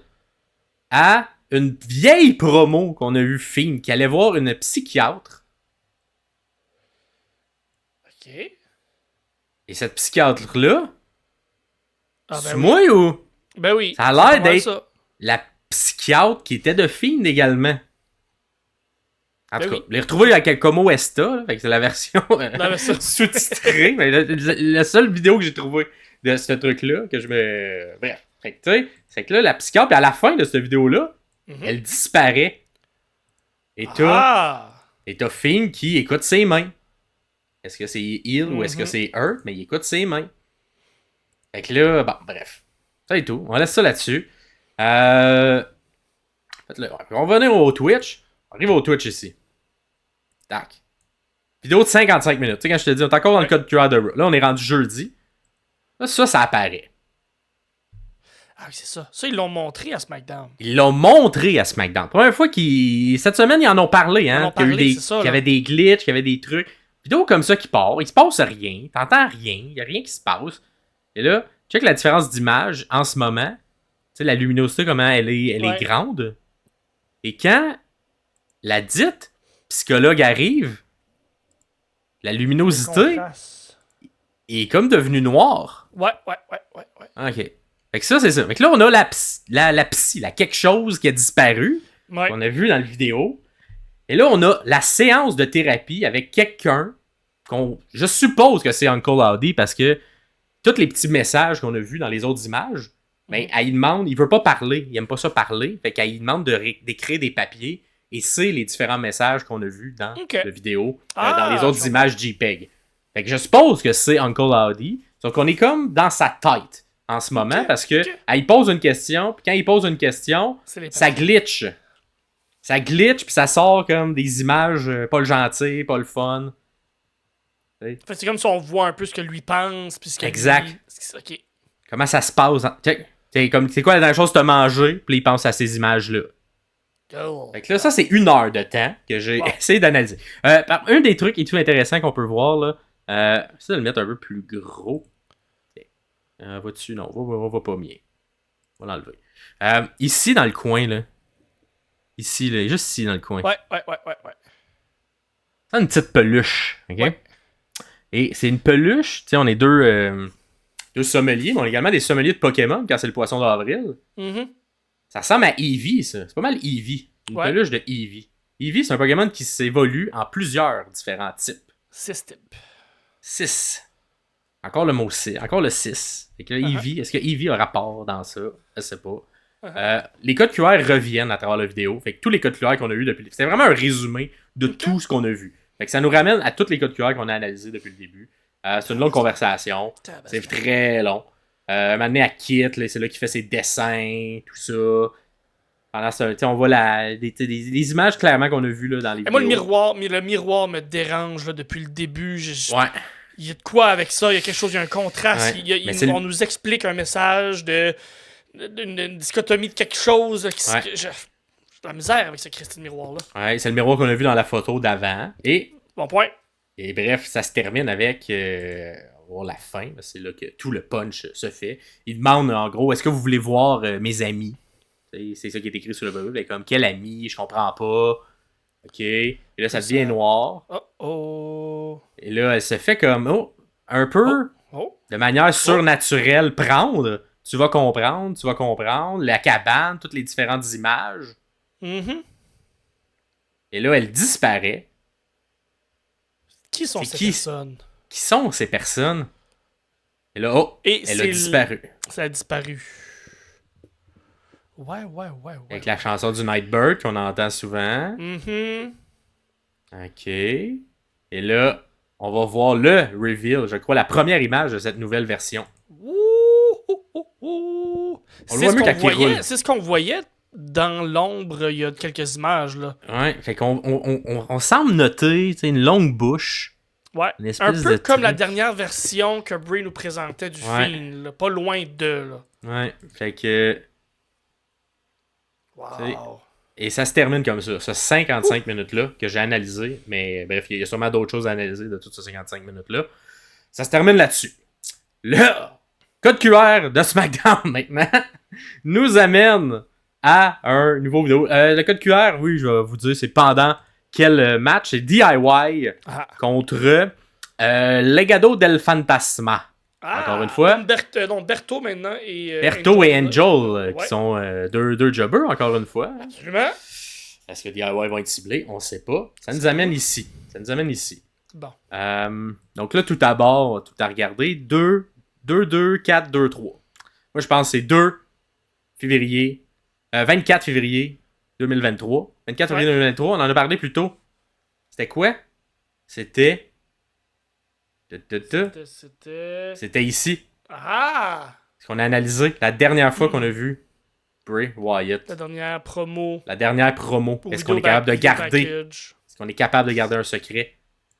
à une vieille promo qu'on a vu Fiend, qui allait voir une psychiatre. Ok. Et cette psychiatre-là, Ah, c'est ben oui. moi ou Ben oui. Ça a c'est l'air pas mal d'être- ça. la psychiatre qui était de Fiend également? En Ben tout cas, oui. je l'ai retrouvé avec Como Esta, là, fait que c'est la version Non, mais ça- sous-titrée. Mais la seule vidéo que j'ai trouvée de ce truc-là, que je me. Bref. Fait que tu sais, c'est que là, la psychiatre, puis à la fin de cette vidéo-là, Mhm. elle disparaît. Et Ah! t'as Fiend qui écoute ses mains. Est-ce que c'est heal ou est-ce que Mhm. c'est hurt? Mais il écoute ses mains. Fait que là, bon, bref. Ça et tout. On laisse ça là-dessus. Faites-le. On va venir au Twitch. On arrive au Twitch ici. Tac. Vidéo de 55 minutes. Tu sais, quand je te dis, on est encore dans le code QR de Raw. Là, on est rendu jeudi. Là, ça apparaît. Ah oui, c'est ça. Ça, ils l'ont montré à SmackDown. Ils l'ont montré à SmackDown. Première fois qu'ils. Cette semaine, ils en ont parlé, hein. Ils en ont Qu'il y a eu parlé, des... c'est ça, qu'il y là. avait des glitches, qu'il y avait des trucs. Vidéo comme ça qui part. Il se passe rien. T'entends rien. Il y a rien qui se passe. Et là, check la différence d'image en ce moment. Tu sais, la luminosité, comment elle est Ouais. grande. Et quand la dite psychologue arrive, la luminosité Contraste. est comme devenue noire. Ouais. Ok. Fait que ça, c'est ça. Fait que là, on a la psy, la quelque chose qui a disparu, Ouais. qu'on a vu dans la vidéo. Et là, on a la séance de thérapie avec quelqu'un je suppose que c'est Uncle Howdy parce que tous les petits messages qu'on a vus dans les autres images, ben, elle lui demande, il veut pas parler, il aime pas ça parler, fait qu'elle lui demande d'écrire des papiers et c'est les différents messages qu'on a vus dans Ok. la vidéo, Ah, dans les autres je images JPEG. Fait que je suppose que c'est Uncle Howdy, donc on est comme dans sa tête en ce moment Ok, parce que ok. elle pose une question, puis quand il pose une question, C'est les ça papiers. glitch. Ça glitch, puis ça sort comme des images pas le gentil, pas le fun. Fait que c'est comme si on voit un peu ce que lui pense, puis ce qu'il Exact. dit. Ok. Comment ça se passe? C'est quoi la dernière chose que t'as mangé? Puis il pense à ces images-là. Cool. Fait que là, ça, c'est 1 heure de temps que j'ai Wow. essayé d'analyser. Un des trucs et tout intéressant qu'on peut voir, là, j'essaie de le mettre un peu plus gros. Va-tu? Non, on va pas mieux. On va l'enlever. Ici, dans le coin, là. Ici, là, juste ici, dans le coin. Ouais. C'est une petite peluche, ok? Ouais. Et c'est une peluche, tu sais, on est deux sommeliers, mais on est également des sommeliers de Pokémon quand c'est le poisson d'avril. Mhm. Ça ressemble à Eevee, ça. C'est pas mal Eevee. Une Ouais. peluche de Eevee. Eevee, c'est un Pokémon qui s'évolue en plusieurs différents types. 6 types. 6. Encore le mot 6. Encore le 6. Fait que là, Eevee, est-ce que Eevee a rapport dans ça? Je sais pas. Les codes QR reviennent à travers la vidéo. Fait que tous les codes QR qu'on a eu depuis. C'est vraiment un résumé de tout ce qu'on a vu. Fait que ça nous ramène à tous les codes QR qu'on a analysés depuis le début. C'est une longue conversation. C'est très long. Maintenant à Kit, là, c'est là qu'il fait ses dessins, tout ça. Pendant ce temps, on voit des images clairement qu'on a vues là, dans les Et vidéos. moi, le miroir me dérange là, depuis le début. Ouais. Il y a de quoi avec ça? Il y a quelque chose, il y a un contraste. Ouais. Il Mais c'est on nous explique un message d'une dichotomie de quelque chose. Ouais. J'ai de la misère avec ce Christine miroir-là. Ouais, c'est le miroir qu'on a vu dans la photo d'avant. Bon point. Et bref, ça se termine avec on va voir la fin. C'est là que tout le punch se fait. Il demande en gros, est-ce que vous voulez voir mes amis? C'est ça qui est écrit sur le bubble. Comme, quel ami? Je comprends pas. OK. Et là, ça devient noir. Oh. Et là, elle se fait comme, un peu Oh. de manière surnaturelle prendre. Tu vas comprendre. La cabane, toutes les différentes images. Mhm. Et là, elle disparaît. Qui sont C'est ces qui? personnes? Qui sont ces personnes? Et là, Et elle a disparu. Ça a disparu. Ouais. Avec la chanson du Nightbird qu'on entend souvent. Mhm. OK. Et là, on va voir le reveal, je crois, la première image de cette nouvelle version. On le voit mieux quand il roule. C'est ce qu'on voyait dans l'ombre il y a quelques images, là. Ouais, fait qu'on on semble noter une longue bouche. Ouais, Une un espèce peu de comme la truc. dernière version que Bray nous présentait du film, là, pas loin de, là. Ouais, fait que... Wow. Et ça se termine comme ça, ce 55 minutes-là que j'ai analysé. Mais bref, il y a sûrement d'autres choses à analyser de toutes ces 55 minutes-là. Ça se termine là-dessus. Le code QR de SmackDown, maintenant, nous amène à un nouveau vidéo. Le code QR, oui, je vais vous dire, c'est pendant quel match? C'est DIY contre Legado del Fantasma. Encore une fois. Berto maintenant et... Berto et Angel, ouais. qui sont deux jobbers, encore une fois. Absolument. Est-ce que DIY vont être ciblés? On ne sait pas. Ça nous amène ici. Bon. Donc là, tout à bord, tout à regarder. 2, 4, 2, 3. Moi, je pense que c'est 2 février... 24 février 2023. 24 février 2023, on en a parlé plus tôt. C'était quoi? C'était ici. Ah! Ce qu'on a analysé la dernière fois qu'on a vu Bray Wyatt. La dernière promo. Est-ce qu'on est capable de garder? Est-ce qu'on est capable de garder un secret?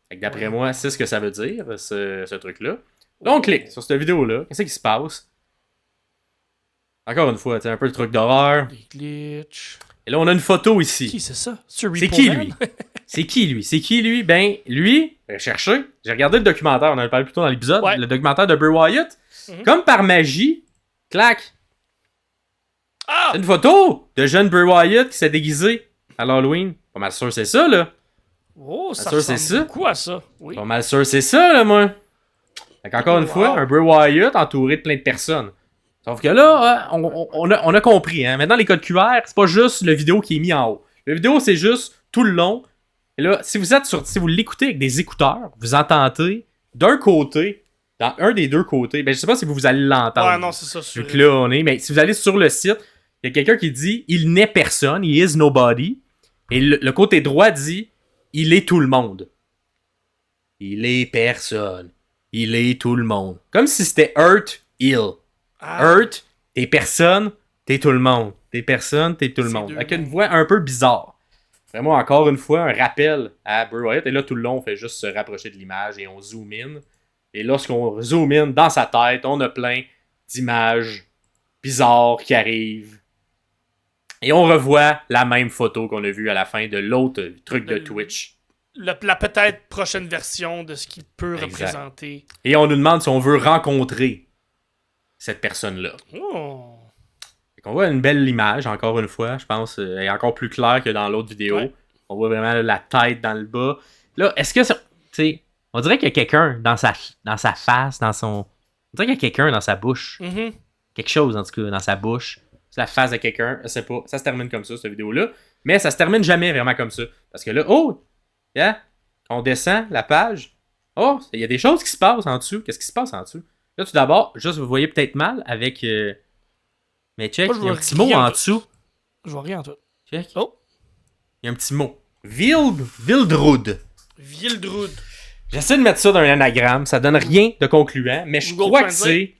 Fait que d'après moi, c'est ce que ça veut dire, ce truc-là. Donc, on clique sur cette vidéo-là. Qu'est-ce qui se passe? Encore une fois, un peu le truc d'horreur. Des glitches. Et là, on a une photo ici. Qui c'est ça? C'est qui, lui? C'est qui, lui? Ben, lui, cherchez. J'ai regardé le documentaire, on en a parlé plus tôt dans l'épisode. Ouais. Le documentaire de Bray Wyatt. Comme par magie, clac. Ah! C'est une photo de jeune Bray Wyatt qui s'est déguisé à l'Halloween. Pas mal sûr, c'est ça, là. Oh, ça sûr, c'est ressemble ça? beaucoup à ça. Oui. Pas mal sûr, c'est ça, là, moi. Fait qu'encore une fois, un Bray Wyatt entouré de plein de personnes. Sauf que là, on a compris. Hein. Maintenant, les codes QR, c'est pas juste le vidéo qui est mis en haut. Le vidéo, c'est juste tout le long. Et là, si vous l'écoutez avec des écouteurs, vous entendez d'un côté, dans un des deux côtés, ben je sais pas si vous allez l'entendre. Ouais, non, c'est ça. Vu que là, on est. Mais si vous allez sur le site, il y a quelqu'un qui dit « Il n'est personne, he is nobody ». Et le côté droit dit « Il est tout le monde ». Il est personne. Il est tout le monde. Comme si c'était Earth, Hill. Earth, t'es personne, t'es tout le monde. T'es personne, t'es tout le monde. Avec une voix un peu bizarre. Vraiment, encore une fois, un rappel à Bray Wyatt. Et là, tout le long, on fait juste se rapprocher de l'image et on zoom in. Et lorsqu'on zoom in dans sa tête, on a plein d'images bizarres qui arrivent. Et on revoit la même photo qu'on a vue à la fin de l'autre truc de Twitch. La peut-être prochaine version de ce qu'il peut représenter. Et on nous demande si on veut rencontrer cette personne-là. Oh. On voit une belle image, encore une fois, je pense. Elle est encore plus claire que dans l'autre vidéo. Ouais. On voit vraiment la tête dans le bas. Là, est-ce que... Tu sais, on dirait qu'il y a quelqu'un dans sa face, dans son... On dirait qu'il y a quelqu'un dans sa bouche. Mm-hmm. Quelque chose, en tout cas, dans sa bouche. C'est la face de quelqu'un, je sais pas. Ça se termine comme ça, cette vidéo-là. Mais ça se termine jamais vraiment comme ça. Parce que là, yeah, on descend la page. Oh, il y a des choses qui se passent en dessous. Qu'est-ce qui se passe en dessous? Là, tout d'abord, juste vous voyez peut-être mal avec... Mais check, il y a un petit mot en dessous. Je vois rien en tout. Check. Oh. Il y a un petit mot. Wildrud. Wildrud. J'essaie de mettre ça dans un anagramme. Ça donne rien de concluant, mais je crois que c'est...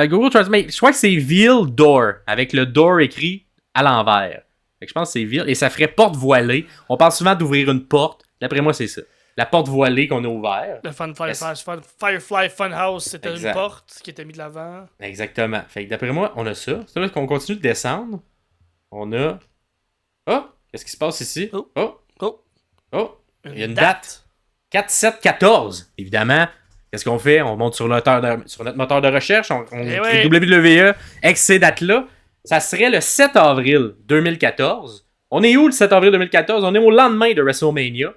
Google Translate. Je crois que c'est Vildor, avec le door écrit à l'envers. Fait que je pense que c'est Vild. Et ça ferait porte voilée. On parle souvent d'ouvrir une porte. D'après moi, c'est ça. La porte voilée qu'on a ouverte. Le Firefly Funhouse, c'était une porte qui était mise de l'avant. Exactement. Fait que d'après moi, on a ça. C'est là qu'on continue de descendre. On a... Oh! Qu'est-ce qui se passe ici? Oh! Il y a une date. 4-7-14. Évidemment, qu'est-ce qu'on fait? On monte sur notre moteur de recherche. On écrit WWE, avec ces dates-là. Ça serait le 7 avril 2014. On est où le 7 avril 2014? On est au lendemain de WrestleMania.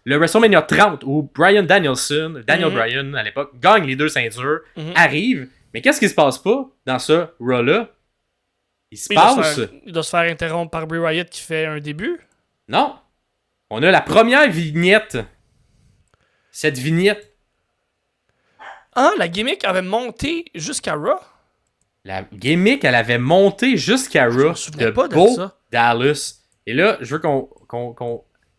le WrestleMania 30 où Daniel Bryan à l'époque, gagne les 2 ceintures, arrive. Mais qu'est-ce qui se passe pas dans ce Raw-là? Il doit se faire interrompre par Bray Wyatt qui fait un début. Non. On a la première vignette. Cette vignette. Ah, la gimmick avait monté jusqu'à Raw. La gimmick, elle avait monté jusqu'à Raw de Bo Dallas. Et là, je veux qu'on...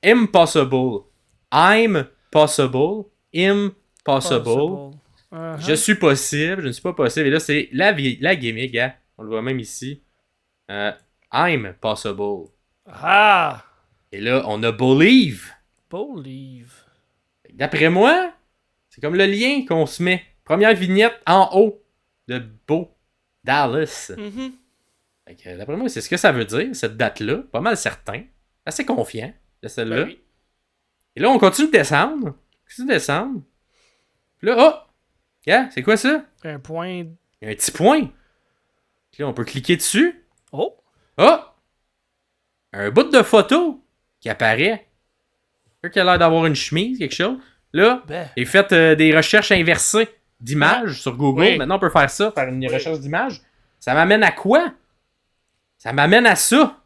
Impossible. I'm possible. Impossible. Je suis possible. Je ne suis pas possible. Et là, c'est la gimmick. Hein? On le voit même ici. I'm possible. Ah! Et là, on a Believe. D'après moi, c'est comme le lien qu'on se met. Première vignette en haut de Bo Dallas. D'après moi, c'est ce que ça veut dire, cette date-là. Pas mal certain. Assez confiant de celle-là. Oui. Et là, on continue de descendre. Puis là, oh! Yeah, c'est quoi ça? Un point. Il y a un petit point. Puis là, on peut cliquer dessus. Oh! Oh! Un bout de photo qui apparaît. Quelqu'un qui a l'air d'avoir une chemise, quelque chose. Là, il fait des recherches inversées d'images sur Google. Oui. Maintenant, on peut faire ça, faire une recherche d'images. Ça m'amène à quoi? Ça m'amène à ça.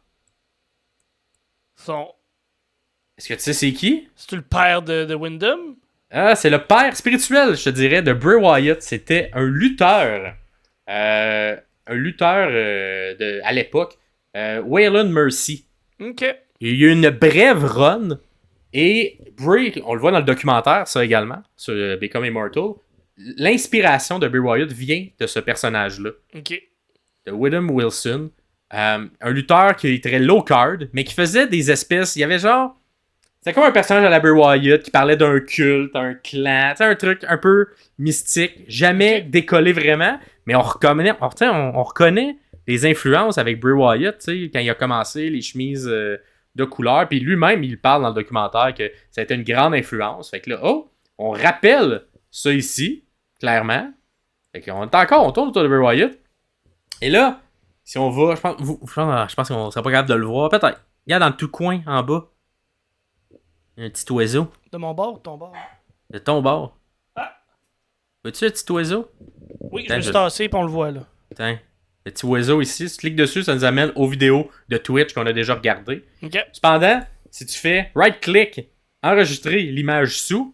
Est-ce que tu sais c'est qui? C'est-tu le père de Wyndham? Ah, c'est le père spirituel, je te dirais, de Bray Wyatt. C'était un lutteur. À l'époque. Waylon Mercy. OK. Il y a eu une brève run. Et Bray, on le voit dans le documentaire, ça également, sur Become Immortal. L'inspiration de Bray Wyatt vient de ce personnage-là. OK. De Wyndham Wilson. Un lutteur qui est très low card, mais qui faisait des espèces. Il y avait genre. C'était comme un personnage à la Bray Wyatt qui parlait d'un culte, un clan, un truc un peu mystique, jamais décollé vraiment, mais on reconnaît les influences avec Bray Wyatt, quand il a commencé, les chemises de couleur, puis lui-même, il parle dans le documentaire que ça a été une grande influence. Fait que là, on rappelle ça ici, clairement. Fait qu'on est encore, on tourne autour de Bray Wyatt. Et là, si on va, je pense qu'on serait pas capable de le voir, peut-être. Regarde dans le tout coin, en bas. Un petit oiseau. De mon bord ou de ton bord? De ton bord. Ah! Veux-tu un petit oiseau? Oui, je me suis tassé et on le voit là. Attends. Le petit oiseau ici, si tu cliques dessus, ça nous amène aux vidéos de Twitch qu'on a déjà regardées. OK. Cependant, si tu fais right-click, enregistrer l'image sous,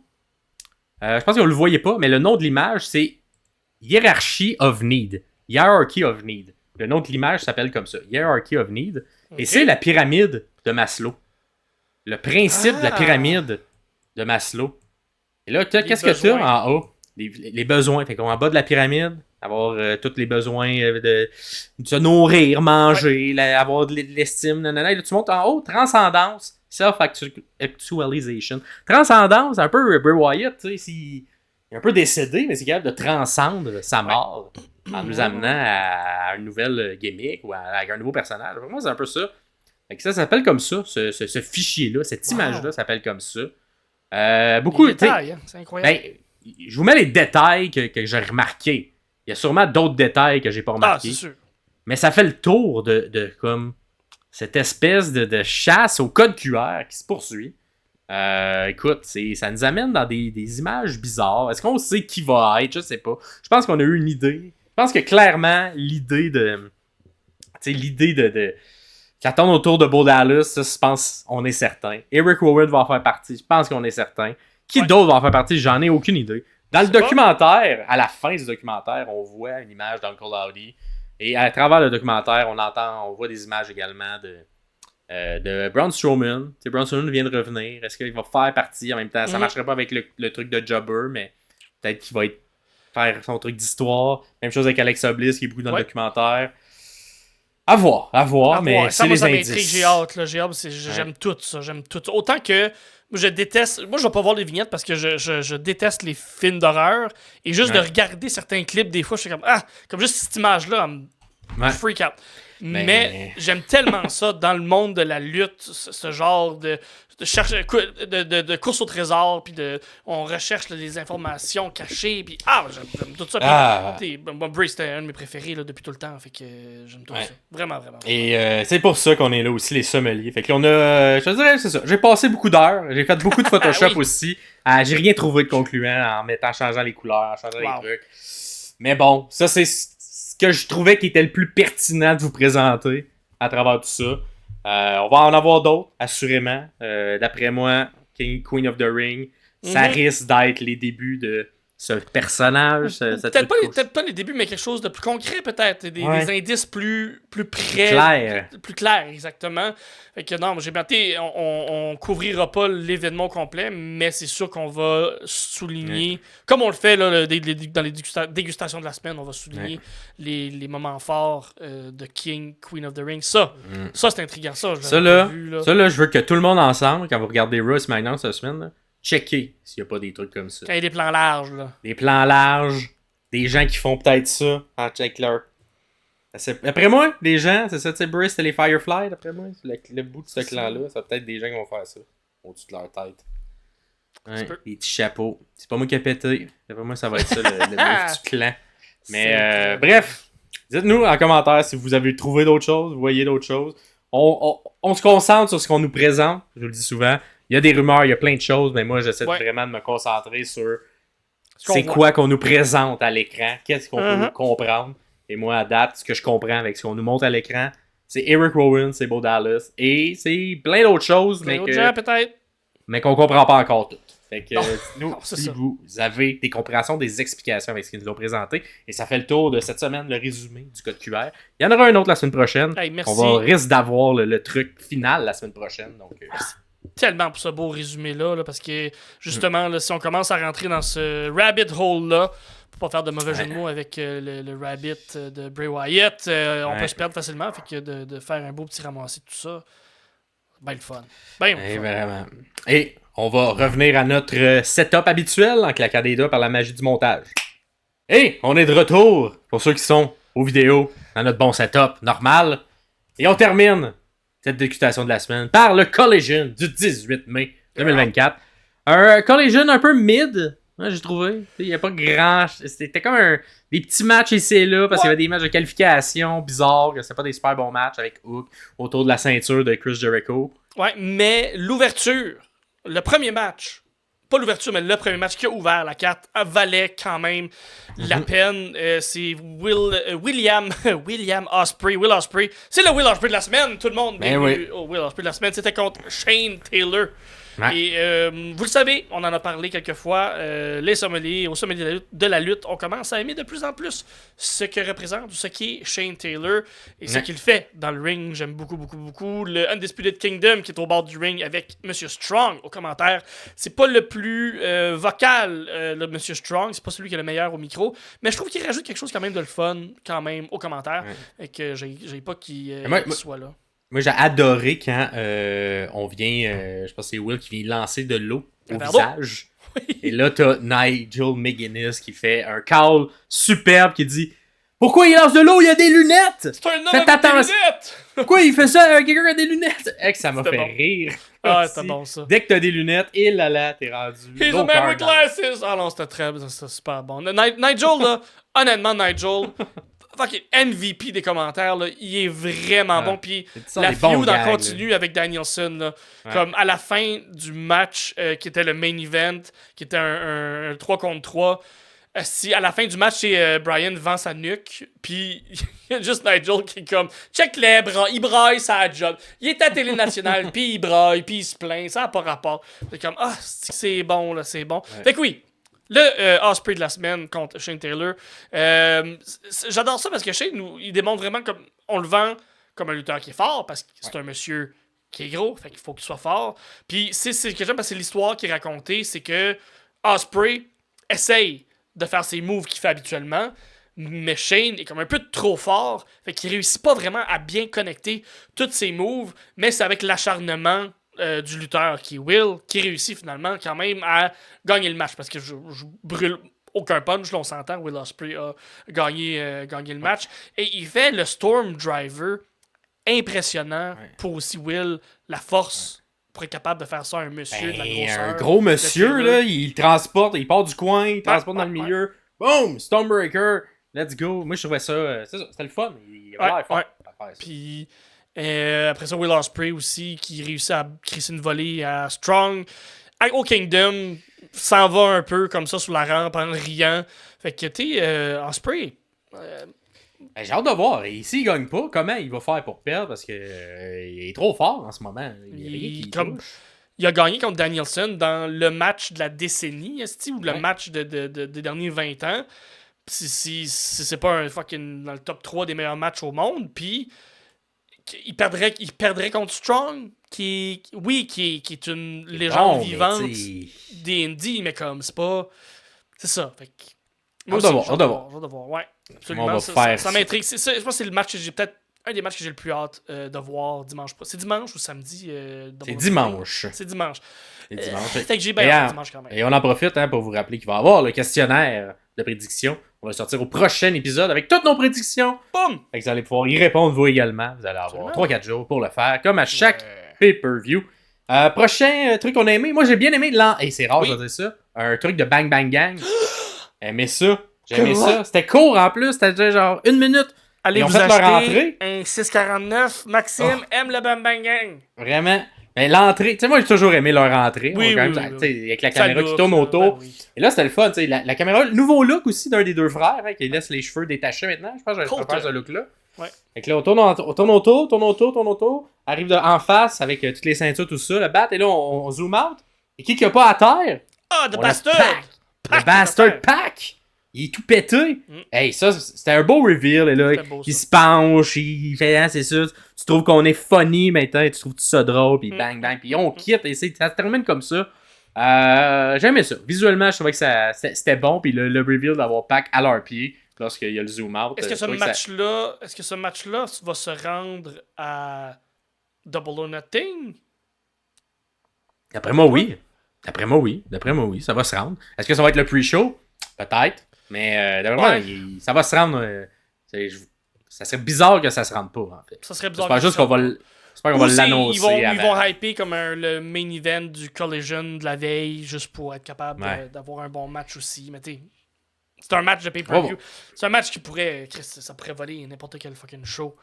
je pense que vous ne le voyez pas, mais le nom de l'image, c'est Hierarchy of Need. Hierarchy of Need. Le nom de l'image s'appelle comme ça. Hierarchy of Need. Et c'est la pyramide de Maslow. Le principe de la pyramide de Maslow. Et là, qu'est-ce que tu as en haut? Les besoins. Fait qu'en bas de la pyramide, avoir tous les besoins de se nourrir, manger, avoir de l'estime, nanana. Et là, tu montes en haut, transcendance, self-actualization. Transcendance, un peu Bray Wyatt, tu sais, il est un peu décédé, mais c'est capable de transcendre sa mort en nous amenant à une nouvelle gimmick ou à un nouveau personnage. Pour moi, c'est un peu ça. Fait que ça s'appelle comme ça, ce fichier-là, cette image-là s'appelle comme ça. Beaucoup de détails, hein? C'est incroyable. Je vous mets les détails que j'ai remarqués. Il y a sûrement d'autres détails que j'ai pas remarqués. Ah, c'est sûr. Mais ça fait le tour de comme cette espèce de chasse au code QR qui se poursuit. Écoute, ça nous amène dans des images bizarres. Est-ce qu'on sait qui va être? Je sais pas. Je pense qu'on a eu une idée. Je pense que clairement, l'idée de qui attendent autour de Bo Dallas, ça, je pense on est certain. Eric Rowan va en faire partie, je pense qu'on est certain. Qui d'autre va en faire partie? J'en ai aucune idée. Dans le documentaire, à la fin du documentaire, on voit une image d'Uncle Howdy. Et à travers le documentaire, on voit des images également de Braun Strowman. Braun Strowman vient de revenir. Est-ce qu'il va faire partie en même temps? Ça marcherait pas avec le truc de Jobber, mais peut-être qu'il va faire son truc d'histoire. Même chose avec Alexa Bliss qui est beaucoup dans le documentaire. À voir, mais c'est les indices. J'ai hâte, j'aime tout ça, Autant que je déteste, moi je vais pas voir les vignettes parce que je déteste les films d'horreur et juste de regarder certains clips, des fois je suis comme, comme juste cette image-là, me freak out. Mais j'aime tellement ça dans le monde de la lutte, ce genre de course au trésor, puis on recherche là, des informations cachées, puis j'aime tout ça. Puis, Bray, c'était un de mes préférés là, depuis tout le temps, fait que j'aime tout ça. Vraiment, vraiment. Et c'est pour ça qu'on est là aussi, les sommeliers. Fait que on a, je te dirais, c'est ça. J'ai passé beaucoup d'heures, j'ai fait beaucoup de Photoshop aussi. J'ai rien trouvé de concluant en changeant les couleurs, en changeant les trucs. Mais bon, ça c'est ce que je trouvais qui était le plus pertinent de vous présenter à travers tout ça. On va en avoir d'autres, assurément. D'après moi, Queen of the Ring, ça risque d'être les débuts de ce personnage. Peut-être pas les débuts, mais quelque chose de plus concret, peut-être. Des indices plus près. Plus clair, exactement. Fait que non, j'ai bien on couvrira pas l'événement complet, mais c'est sûr qu'on va souligner, comme on le fait là, dans les dégustations de la semaine, on va souligner les moments forts de Queen of the Ring. Ça c'est intriguant. Ça, là, je veux que tout le monde ensemble, quand vous regardez Raw SmackDown cette semaine, là, checker s'il n'y a pas des trucs comme ça. Quand il y a des plans larges, là. Des plans larges, des gens qui font peut-être ça en check leur. Après moi, les gens, c'est ça, tu sais, Bray, c'était les Firefly, d'après moi. Le bout de ce clan-là, ça peut-être des gens qui vont faire ça au-dessus de leur tête. Ouais, des petits chapeaux. C'est pas moi qui ai pété. D'après moi, ça va être ça, le move du clan. Mais bref, dites-nous en commentaire si vous avez trouvé d'autres choses, vous voyez d'autres choses. On se concentre sur ce qu'on nous présente, je vous le dis souvent. Il y a des rumeurs, il y a plein de choses, mais moi, j'essaie vraiment de me concentrer sur c'est quoi qu'on nous présente à l'écran, qu'est-ce qu'on peut comprendre. Et moi, à date, ce que je comprends avec ce qu'on nous montre à l'écran, c'est Eric Rowan, c'est Bo Dallas, et c'est plein d'autres choses, mais qu'on comprend pas encore toutes. Fait que si vous avez des compréhensions, des explications avec ce qu'ils nous ont présenté, et ça fait le tour de cette semaine, le résumé du code QR. Il y en aura un autre la semaine prochaine. On risque d'avoir le truc final la semaine prochaine. Donc, tellement pour ce beau résumé-là, parce que justement, là, si on commence à rentrer dans ce rabbit hole-là, pour pas faire de mauvais jeu de mots avec le rabbit de Bray Wyatt, on peut se perdre facilement. Fait que de faire un beau petit ramassis de tout ça, ben le fun. Vraiment. Et on va revenir à notre setup habituel en claquant des doigts par la magie du montage. Et on est de retour pour ceux qui sont aux vidéos dans notre bon setup normal. Et on termine cette dégustation de la semaine par le Collision du 18 mai 2024. Un Collision un peu mid, j'ai trouvé. Il n'y a pas grand... C'était comme des petits matchs ici et là, parce qu'il y avait des matchs de qualification bizarres, que c'était pas des super bons matchs avec Hook autour de la ceinture de Chris Jericho. Ouais, mais l'ouverture, le premier match, pas l'ouverture, mais le premier match qui a ouvert la carte, valait quand même la peine. C'est William Ospreay. Will Ospreay. C'est le Will Ospreay de la semaine, tout le monde. Will Ospreay de la semaine, c'était contre Shane Taylor. Ouais. Et vous le savez, on en a parlé quelques fois, les sommeliers, au sommet de la lutte, on commence à aimer de plus en plus ce que représente, ce qui est Shane Taylor et ce qu'il fait dans le ring. J'aime beaucoup, beaucoup, beaucoup. Le Undisputed Kingdom qui est au bord du ring avec Monsieur Strong au commentaire. C'est pas le plus vocal, le Monsieur Strong, c'est pas celui qui est le meilleur au micro, mais je trouve qu'il rajoute quelque chose quand même de le fun, quand même, au commentaire, et que j'ai pas qu'il soit là. Moi, j'ai adoré quand on vient... je pense que c'est Will qui vient lancer de l'eau au visage. Oui. Et là, t'as Nigel McGuinness qui fait un call superbe qui dit « Pourquoi il lance de l'eau? Il y a des lunettes! » C'est un homme avec des lunettes! Pourquoi il fait ça avec quelqu'un qui a des lunettes? Ça m'a fait rire. Ah, c'était bon, ça. Dès que t'as des lunettes, et là, t'es rendu... He's a man with glasses! Ah non, c'était super bon. Nigel, là, honnêtement, Nigel... Fucking MVP des commentaires, là, il est vraiment bon. Puis la feud en continu avec Danielson, là, comme à la fin du match qui était le main event, qui était un 3 contre 3. Si à la fin du match, c'est Brian vend sa nuque, puis il y a juste Nigel qui est comme check les bras, il braille sa job. Il est à Télé Nationale, puis il braille, puis il se plaint, ça n'a pas rapport. C'est comme c'est bon, là, c'est bon. Fait que oui. Le Ospreay de la semaine contre Shane Taylor. J'adore ça parce que Shane, il démontre vraiment comme... On le vend comme un lutteur qui est fort parce que c'est un monsieur qui est gros, fait qu'il faut qu'il soit fort. Puis c'est ce que j'aime parce que c'est l'histoire qui est racontée, c'est que Ospreay essaye de faire ses moves qu'il fait habituellement, mais Shane est comme un peu trop fort, fait qu'il réussit pas vraiment à bien connecter tous ses moves, mais c'est avec l'acharnement du lutteur qui est Will, qui réussit finalement quand même à gagner le match, parce que je brûle aucun punch, là on s'entend, Will Ospreay a gagné le match, et il fait le Storm Driver impressionnant pour aussi Will, la force pour être capable de faire ça à un monsieur de la grosseur. Un gros monsieur, là, il transporte, il part du coin, il transporte dans le ouais. milieu. Boom! Stonebreaker! Let's go! Moi, je trouvais ça, c'était le fun. Il avait l'air fort à faire ça. Puis après ça, Will Ospreay aussi, qui réussit à crisser une volée à Strong. Au Kingdom, s'en va un peu comme ça sur la rampe en riant. Fait que, tu sais, Ospreay... J'ai hâte de voir. Et s'il gagne pas, comment il va faire pour perdre? Parce que il est trop fort en ce moment. Il a gagné contre Danielson dans le match de la décennie, ou le match des derniers 20 ans. Si c'est pas un fucking dans le top 3 des meilleurs matchs au monde, puis il perdrait contre Strong, qui est une légende vivante des Indies, mais comme c'est pas. C'est ça. Fait que, moi aussi, j'ai hâte de voir. Ouais, absolument. Ça m'intrigue. Je pense que c'est le match que j'ai peut-être. Un des matchs que j'ai le plus hâte de voir dimanche. C'est dimanche ou samedi? C'est dimanche. C'est dimanche. C'est dimanche. Fait que j'ai bien hâte dimanche quand même. Et on en profite pour vous rappeler qu'il va y avoir le questionnaire de prédiction. On va sortir au prochain épisode avec toutes nos prédictions. Boum! Fait que vous allez pouvoir y répondre vous également. Vous allez avoir 3-4 jours pour le faire, comme à chaque pay-per-view. Prochain truc qu'on a aimé. Moi, j'ai bien aimé et c'est rare, je vais dire ça. Un truc de Bang Bang Gang. J'aimais ça. J'aimais ça. C'était court en plus. C'était genre 1 minute. Allez, vous acheter un 6,49. Maxime aime le Bang Bang Gang. Vraiment. Mais l'entrée, tu sais, moi j'ai toujours aimé leur entrée. Oui. Avec la caméra qui tourne autour. Et là, c'était le fun. La caméra, le nouveau look aussi d'un des deux frères, qui laisse les cheveux détachés maintenant. Je pense que je vais faire ce look-là. Ouais. Fait que là, on tourne autour. Arrive en face avec toutes les ceintures, tout ça, le bat. Et là, on zoom out. Et qui a pas à terre? Ah, The Bastard! Le Bastard Pack! Il est tout pété. Hey, ça, c'était un beau reveal. Et là, il se penche, il fait, c'est ça. Tu trouves qu'on est funny maintenant, tu trouves tout ça drôle, puis bang, bang. Puis on quitte, et ça se termine comme ça. J'aimais ça. Visuellement, je trouvais que c'était bon, puis le reveal d'avoir Pac à leurs pieds lorsqu'il y a le zoom out. Est-ce que ce match-là va se rendre à Double or Nothing? D'après moi, oui. Ça va se rendre. Est-ce que ça va être le pre-show? Peut-être. Mais ça va se rendre. Ça serait bizarre que ça se rende pas, en fait. Ça serait bizarre. J'espère juste qu'on va l'annoncer. Ils vont hyper comme le main event du Collision de la veille, juste pour être capable d'avoir un bon match aussi. Mais tu c'est un match de pay-per-view. C'est un match qui pourrait. Ça pourrait voler n'importe quel fucking show.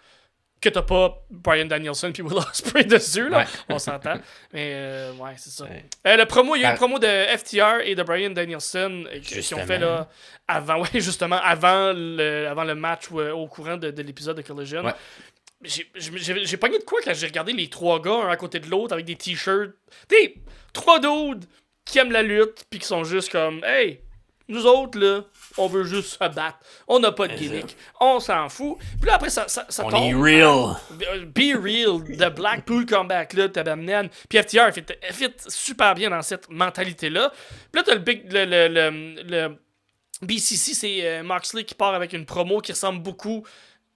Que t'as pas Bryan Danielson puis Will Ospreay dessus, là. On s'entend. Mais c'est ça. Le promo, il y a eu une promo de FTR et de Bryan Danielson qui ont fait là avant le match au courant de l'épisode de Collision. J'ai pogné de quoi quand j'ai regardé les 3 gars un à côté de l'autre avec des t-shirts. Des 3 dudes qui aiment la lutte puis qui sont juste comme hey, nous autres là, on veut juste se battre. On n'a pas de gimmick. On s'en fout. Puis là, après, ça on tombe. On est real. Be real. The Blackpool Comeback Club, tabarnan. Puis FTR fit super bien dans cette mentalité-là. Puis là, t'as le BCC, c'est Moxley qui part avec une promo qui ressemble beaucoup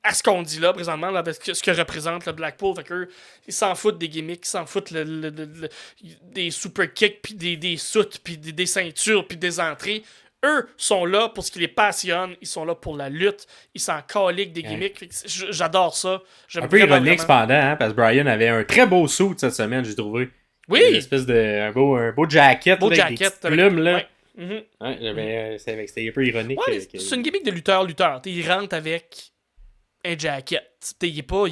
à ce qu'on dit là, présentement, là, avec ce que représente le Blackpool. Fait qu'eux, ils s'en foutent des gimmicks, ils s'en foutent des super kicks, puis des soutes, puis des ceintures, puis des entrées. Eux sont là pour ce qui les passionne, ils sont là pour la lutte, ils s'en caliquent des gimmicks. J'adore ça. Un peu ironique cependant, parce que Bryan avait un très beau suit cette semaine, j'ai trouvé. Oui! Une espèce de un beau jacket, beau là, jacket avec des plumes, là. Ouais. C'était un peu ironique. Ouais, c'est une gimmick de lutteur. Il rentre avec un jacket. Il est pas.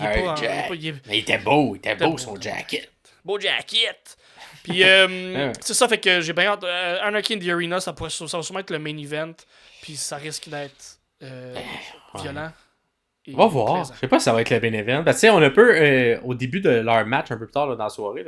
Mais il était beau son jacket. Beau jacket! Puis c'est ça, fait que j'ai bien hâte. Anarchy in the Arena, ça va sûrement être le main event. Puis ça risque d'être violent. On va voir. Je sais pas si ça va être le main event. Parce que on a un peu, au début de leur match, un peu plus tard là, dans la soirée,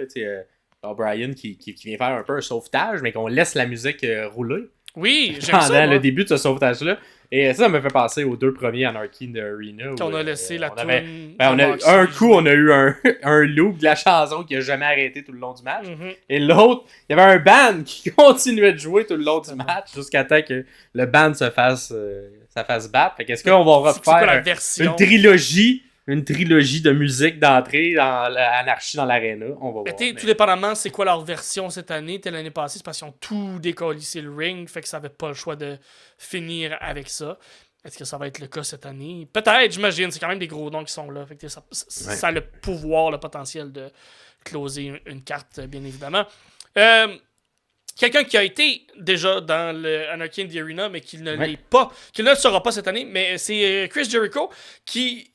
Bryan qui vient faire un peu un sauvetage, mais qu'on laisse la musique rouler. Oui, j'aime ça. Pendant le début de ce sauvetage-là. Et ça me fait penser aux 2 premiers Anarchy in the Arena. Quand on a laissé la toune. On a eu un loop de la chanson qui a jamais arrêté tout le long du match. Et l'autre, il y avait un band qui continuait de jouer tout le long du match jusqu'à temps que le band se fasse battre. Fait qu'est-ce qu'on va refaire une trilogie de musique d'entrée dans l'anarchie dans l'aréna? On va voir. Tout dépendamment, c'est quoi leur version cette année. L'année passée, c'est parce qu'ils ont tout décollissé le ring. Fait que ça avait pas le choix de finir avec ça. Est-ce que ça va être le cas cette année? Peut-être, j'imagine. C'est quand même des gros noms qui sont là. Fait que ça a le pouvoir, le potentiel de closer une carte, bien évidemment. Quelqu'un qui a été déjà dans le Anarchy in the Arena, mais qui ne l'est pas, qui ne le sera pas cette année, mais c'est Chris Jericho qui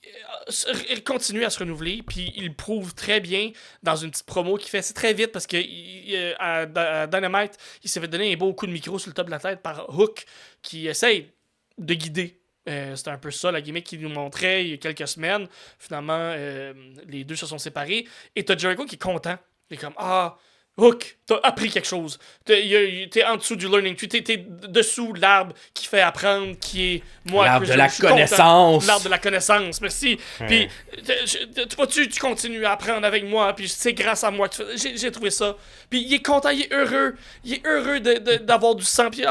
continue à se renouveler, puis il prouve très bien dans une petite promo qu'il fait. C'est très vite parce que à Dynamite, il s'est fait donner un beau coup de micro sur le top de la tête par Hook qui essaye de guider. C'était un peu ça la gimmick qu'il nous montrait il y a quelques semaines. Finalement, les deux se sont séparés. Et t'as Jericho qui est content. Il est comme Hook, t'as appris quelque chose. T'es en dessous du learning tree. T'es dessous l'arbre qui fait apprendre, qui est moi. L'arbre de la connaissance. L'arbre de la connaissance, merci. Puis, tu continues à apprendre avec moi. Puis, c'est grâce à moi que j'ai trouvé ça. Puis, il est content, il est heureux. Il est heureux d'avoir du sang. Puis,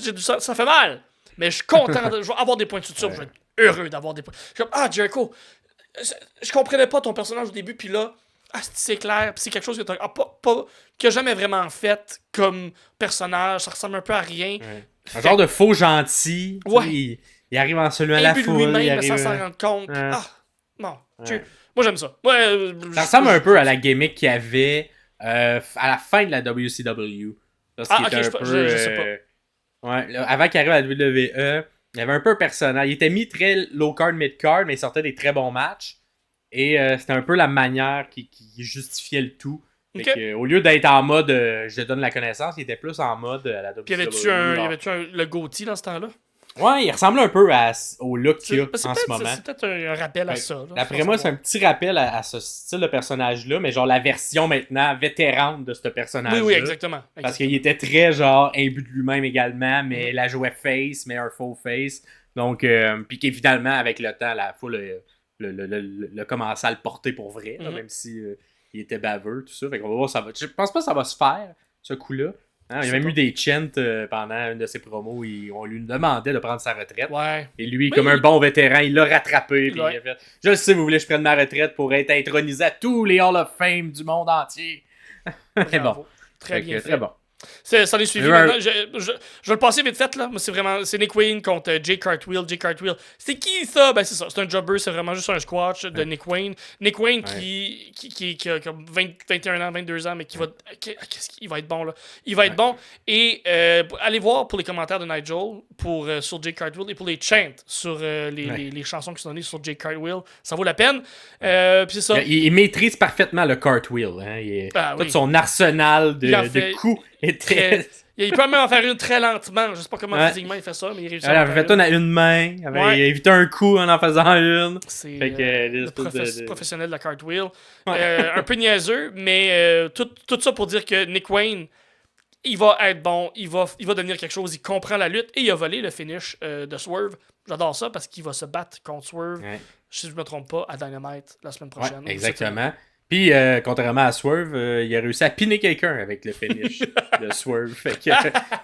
j'ai du sang, ça fait mal. Mais je suis content, je vais avoir des points de suture. Je vais être heureux d'avoir des points. Je suis comme, Jericho, je comprenais pas ton personnage au début. Puis là, c'est clair, pis c'est quelque chose que t'as que jamais vraiment fait comme personnage, ça ressemble un peu à rien. Un genre de faux gentil. Il arrive en saluant la foule. Lui-même, sans s'en rendre compte. Non. Moi, j'aime ça. Ça ressemble un peu à la gimmick qu'il y avait à la fin de la WCW. Je sais pas. Avant qu'il arrive à la WWE, il y avait un peu un personnage. Il était mis très low-card, mid-card, mais il sortait des très bons matchs. Et c'était un peu la manière qui justifiait le tout. Au lieu d'être en mode je donne la connaissance, il était plus en mode à la WWE. Puis y avait-tu le goatee dans ce temps-là? Ouais, il ressemble un peu au look qu'il y a en ce moment. C'est peut-être un rappel à ça. D'après moi, c'est un petit rappel à ce style de personnage-là, mais genre la version maintenant vétérante de ce personnage-là. Oui, exactement. Parce qu'il était très genre imbu de lui-même également, mais la jouait face, mais un faux face. Donc, puis qu'évidemment, avec le temps, la foule le commençait à le porter pour vrai, là, même si il était baveux, tout ça. Fait qu'on va voir, ça va. Je pense pas que ça va se faire, ce coup-là. Hein, il y a même eu des chants pendant une de ses promos où on lui demandait de prendre sa retraite. Ouais. Et lui, comme un bon vétéran, il l'a rattrapé. Puis il a fait, je sais, vous voulez que je prenne ma retraite pour être intronisé à tous les Hall of Fame du monde entier. Très bon. Très bien. Très bon. Ça l'est suivi maintenant. Je vais le passer vite fait là. C'est Nick Wayne contre Jay Cartwheel. C'est qui ça? Ben c'est ça. C'est un jobber. C'est vraiment juste un squash de Nick Wayne. Nick Wayne qui a comme 21 ans, 22 ans, mais qui va. Il va être bon là. Il va être bon. Et allez voir pour les commentaires de Nigel sur Jay Cartwheel et pour les chants sur les chansons qui sont données sur Jay Cartwheel. Ça vaut la peine. Puis c'est ça. Il maîtrise parfaitement le cartwheel. Hein? Tout son arsenal de coups. Il peut même en faire une très lentement. Je sais pas comment physiquement il fait ça, mais il réussit à en faire une à une main. Il évite un coup en faisant une. C'est le professionnel de la cartwheel. Un peu niaiseux, mais tout ça pour dire que Nick Wayne, il va être bon, il va devenir quelque chose, il comprend la lutte et il a volé le finish de Swerve. J'adore ça parce qu'il va se battre contre Swerve, si je ne me trompe pas, à Dynamite la semaine prochaine. Ouais, exactement. Puis, contrairement à Swerve, il a réussi à piner quelqu'un avec le finish de Swerve. Fait que,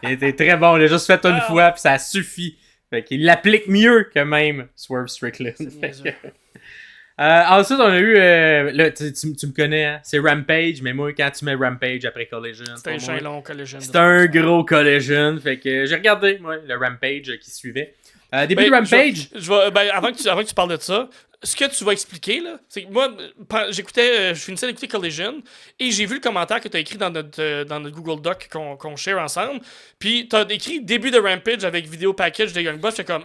il était très bon. Il a juste fait une fois, puis ça suffit. Fait qu'il l'applique mieux que même Swerve Strickland. Ensuite, on a eu... là, tu me connais, hein? C'est Rampage, mais moi, quand tu mets Rampage après Collision... C'est un long Collision. C'est un gros Collision. Fait que j'ai regardé, moi, le Rampage qui suivait. Début de Rampage... avant que tu parles de ça... Ce que tu vas expliquer, là, c'est que moi, je finissais d'écouter Collision et j'ai vu le commentaire que tu as écrit dans notre Google Doc qu'on share ensemble. Puis tu as écrit début de Rampage avec vidéo package de Young Bucks. C'est comme,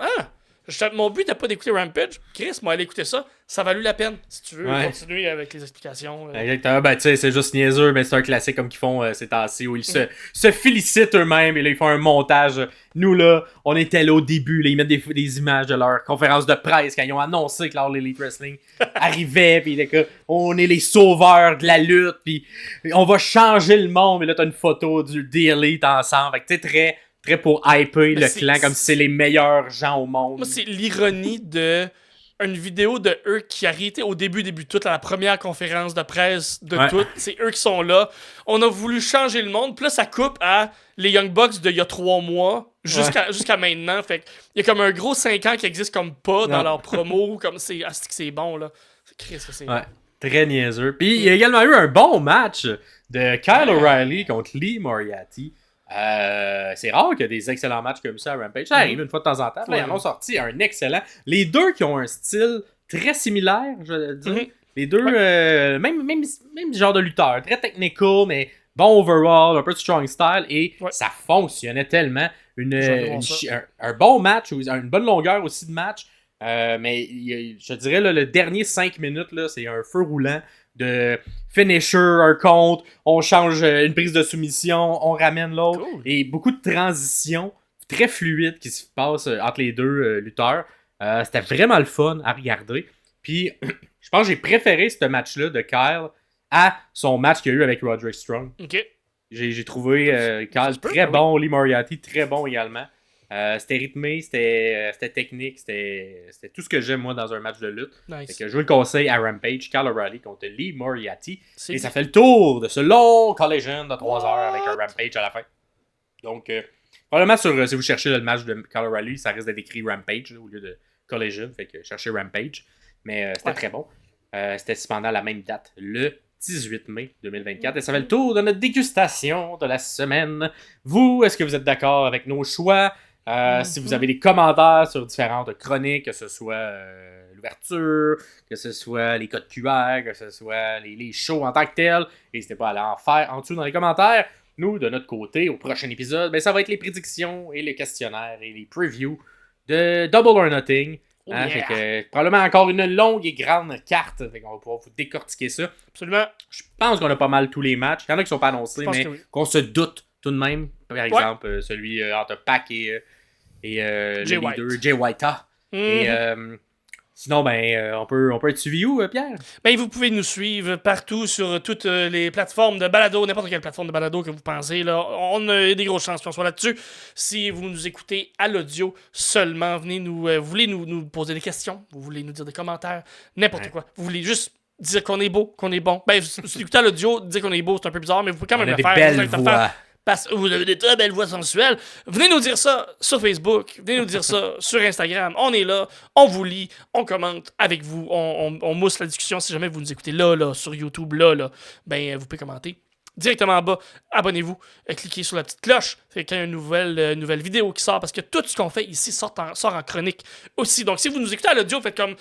mon but, t'as pas d'écouter Rampage. Chris, moi, aller écouter ça. Ça a valu la peine, si tu veux continuer avec les explications. Exactement. Ben, tu sais, c'est juste niaiseux, mais c'est un classique comme qu'ils font ces temps-ci où ils se félicitent eux-mêmes et là, ils font un montage. Nous, là, on était là au début. Là, ils mettent des images de leur conférence de presse quand ils ont annoncé que l'All Elite Wrestling arrivait. Puis on est les sauveurs de la lutte. Puis on va changer le monde. Mais là, t'as une photo du The Elite ensemble. Fait que tu sais, très pour hyper le clan comme si c'est les meilleurs gens au monde. Moi, c'est l'ironie de une vidéo de eux qui arrivent au début toute la première conférence de presse de toutes. C'est eux qui sont là. On a voulu changer le monde. Puis là, ça coupe à les Young Bucks d'il y a 3 mois jusqu'à maintenant. Fait il y a comme un gros 5 ans qui existe comme pas dans leur promo. Comme c'est bon, là. C'est très niaiseux. Puis il y a également eu un bon match de Kyle O'Reilly contre Lee Moriarty. C'est rare qu'il y ait des excellents matchs comme ça à Rampage. Ça arrive une fois de temps en temps. Là, ils en ont sorti un excellent. Les deux qui ont un style très similaire, je veux dire. Les deux, même genre de lutteur. Très technical, mais bon overall, un peu de strong style. Et ça fonctionnait tellement. Un bon match, une bonne longueur aussi de match. Mais je dirais, là, le dernier 5 minutes, là, c'est un feu roulant de finisher, un compte, on change une prise de soumission, on ramène l'autre. Cool. Et beaucoup de transitions très fluides qui se passent entre les deux lutteurs. C'était vraiment le fun à regarder. Puis, je pense que j'ai préféré ce match-là de Kyle à son match qu'il y a eu avec Roderick Strong. OK. J'ai trouvé Kyle très bon, Lee Moriarty très bon également. C'était rythmé, c'était technique, c'était tout ce que j'aime moi dans un match de lutte. Nice. Fait que je vous le conseille à Rampage, Kyle O'Reilly contre Lee Moriarty. Et ça fait le tour de ce long collision de 3 heures avec un Rampage à la fin. Donc, probablement si vous cherchez le match de Kyle O'Reilly, ça risque d'être écrit Rampage là, au lieu de collision. Fait que cherchez Rampage. Mais c'était très bon. C'était cependant la même date, le 18 mai 2024. Et ça fait le tour de notre dégustation de la semaine. Vous, est-ce que vous êtes d'accord avec nos choix? Si vous avez des commentaires sur différentes chroniques, que ce soit l'ouverture, que ce soit les codes QR, que ce soit les shows en tant que tels, n'hésitez pas à aller en faire en dessous dans les commentaires. Nous, de notre côté, au prochain épisode, ça va être les prédictions et les questionnaires et les previews de Double or Nothing. Fait que, probablement encore une longue et grande carte. Fait qu'on va pouvoir vous décortiquer ça. Absolument. Je pense qu'on a pas mal tous les matchs. Il y en a qui sont pas annoncés, mais qu'on se doute tout de même. Par exemple, celui entre Pac et le leader Jay White. Et sinon, on peut être suivi où, Pierre? Vous pouvez nous suivre partout sur toutes les plateformes de balado, n'importe quelle plateforme de balado que vous pensez. Là, on a des grosses chances qu'on soit là-dessus. Si vous nous écoutez à l'audio seulement, vous voulez nous poser des questions, vous voulez nous dire des commentaires, n'importe quoi. Vous voulez juste dire qu'on est beau, qu'on est bon. Si vous écoutez à l'audio, dire qu'on est beau, c'est un peu bizarre, mais vous pouvez quand même le faire. Belles voix. Parce que vous avez des très belles voix sensuelles. Venez nous dire ça sur Facebook. Venez nous dire ça sur Instagram. On est là. On vous lit. On commente avec vous. On mousse la discussion. Si jamais vous nous écoutez là sur YouTube, vous pouvez commenter. Directement en bas, abonnez-vous, cliquez sur la petite cloche, c'est quand il y a une nouvelle vidéo qui sort, parce que tout ce qu'on fait ici sort en chronique aussi. Donc si vous nous écoutez à l'audio, faites comme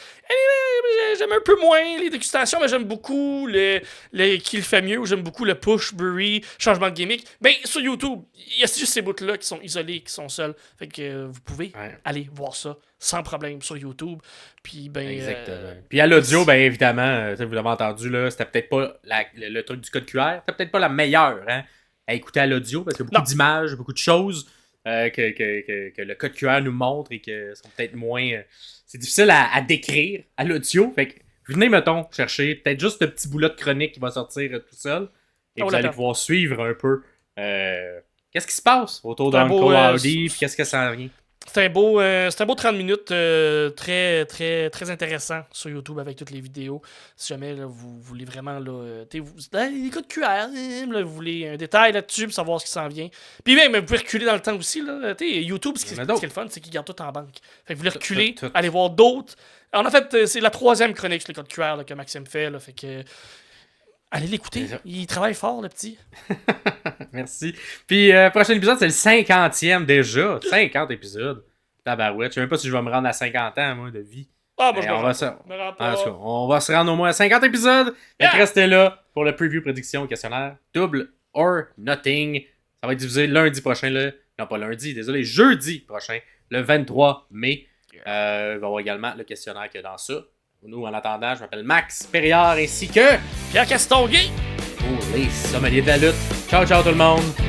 j'aime un peu moins les dégustations, mais j'aime beaucoup qui le fait mieux, ou j'aime beaucoup le push, bury, changement de gimmick. Sur YouTube, il y a juste ces bouts-là qui sont isolés, qui sont seuls. Fait que vous pouvez aller voir ça sans problème sur YouTube. Puis exactement. Puis à l'audio, évidemment, vous l'avez entendu, là, c'était peut-être pas le truc du code QR, c'était peut-être pas la meilleure à écouter à l'audio, parce qu'il y a beaucoup d'images, beaucoup de choses que le code QR nous montre et que sont peut-être moins... c'est difficile à décrire à l'audio. Fait que venez, mettons, chercher peut-être juste ce petit bout-là de chronique qui va sortir tout seul. Et vous allez pouvoir suivre un peu qu'est-ce qui se passe autour d'un Cole Howdy, puis qu'est-ce que ça vient. C'est un beau 30 minutes très, très, très intéressant sur YouTube avec toutes les vidéos. Si jamais vous voulez vraiment les codes QR, vous voulez un détail là-dessus pour savoir ce qui s'en vient. Puis vous pouvez reculer dans le temps aussi. Là, YouTube, ce qui est le fun, c'est qu'il garde tout en banque. Fait que vous voulez reculer, aller voir d'autres. En fait, c'est la 3e chronique sur les codes QR que Maxime fait. Là, fait que allez l'écouter. Il travaille fort, le petit. Merci. Puis, prochain épisode, c'est le 50e déjà. 50 épisodes. Tabarouette. Je sais même pas si je vais me rendre à 50 ans, moi, de vie. Ah, moi, on va se rendre au moins à 50 épisodes. Yeah! Et restez là pour le preview prédiction questionnaire. Double or Nothing. Ça va être diffusé lundi prochain. Non, pas lundi, désolé. Jeudi prochain, le 23 mai. Il va y avoir également le questionnaire qui est dans ça. Nous, en attendant, je m'appelle Max Perriard ainsi que Pierre Castonguay pour les sommeliers de la lutte. Ciao, ciao tout le monde!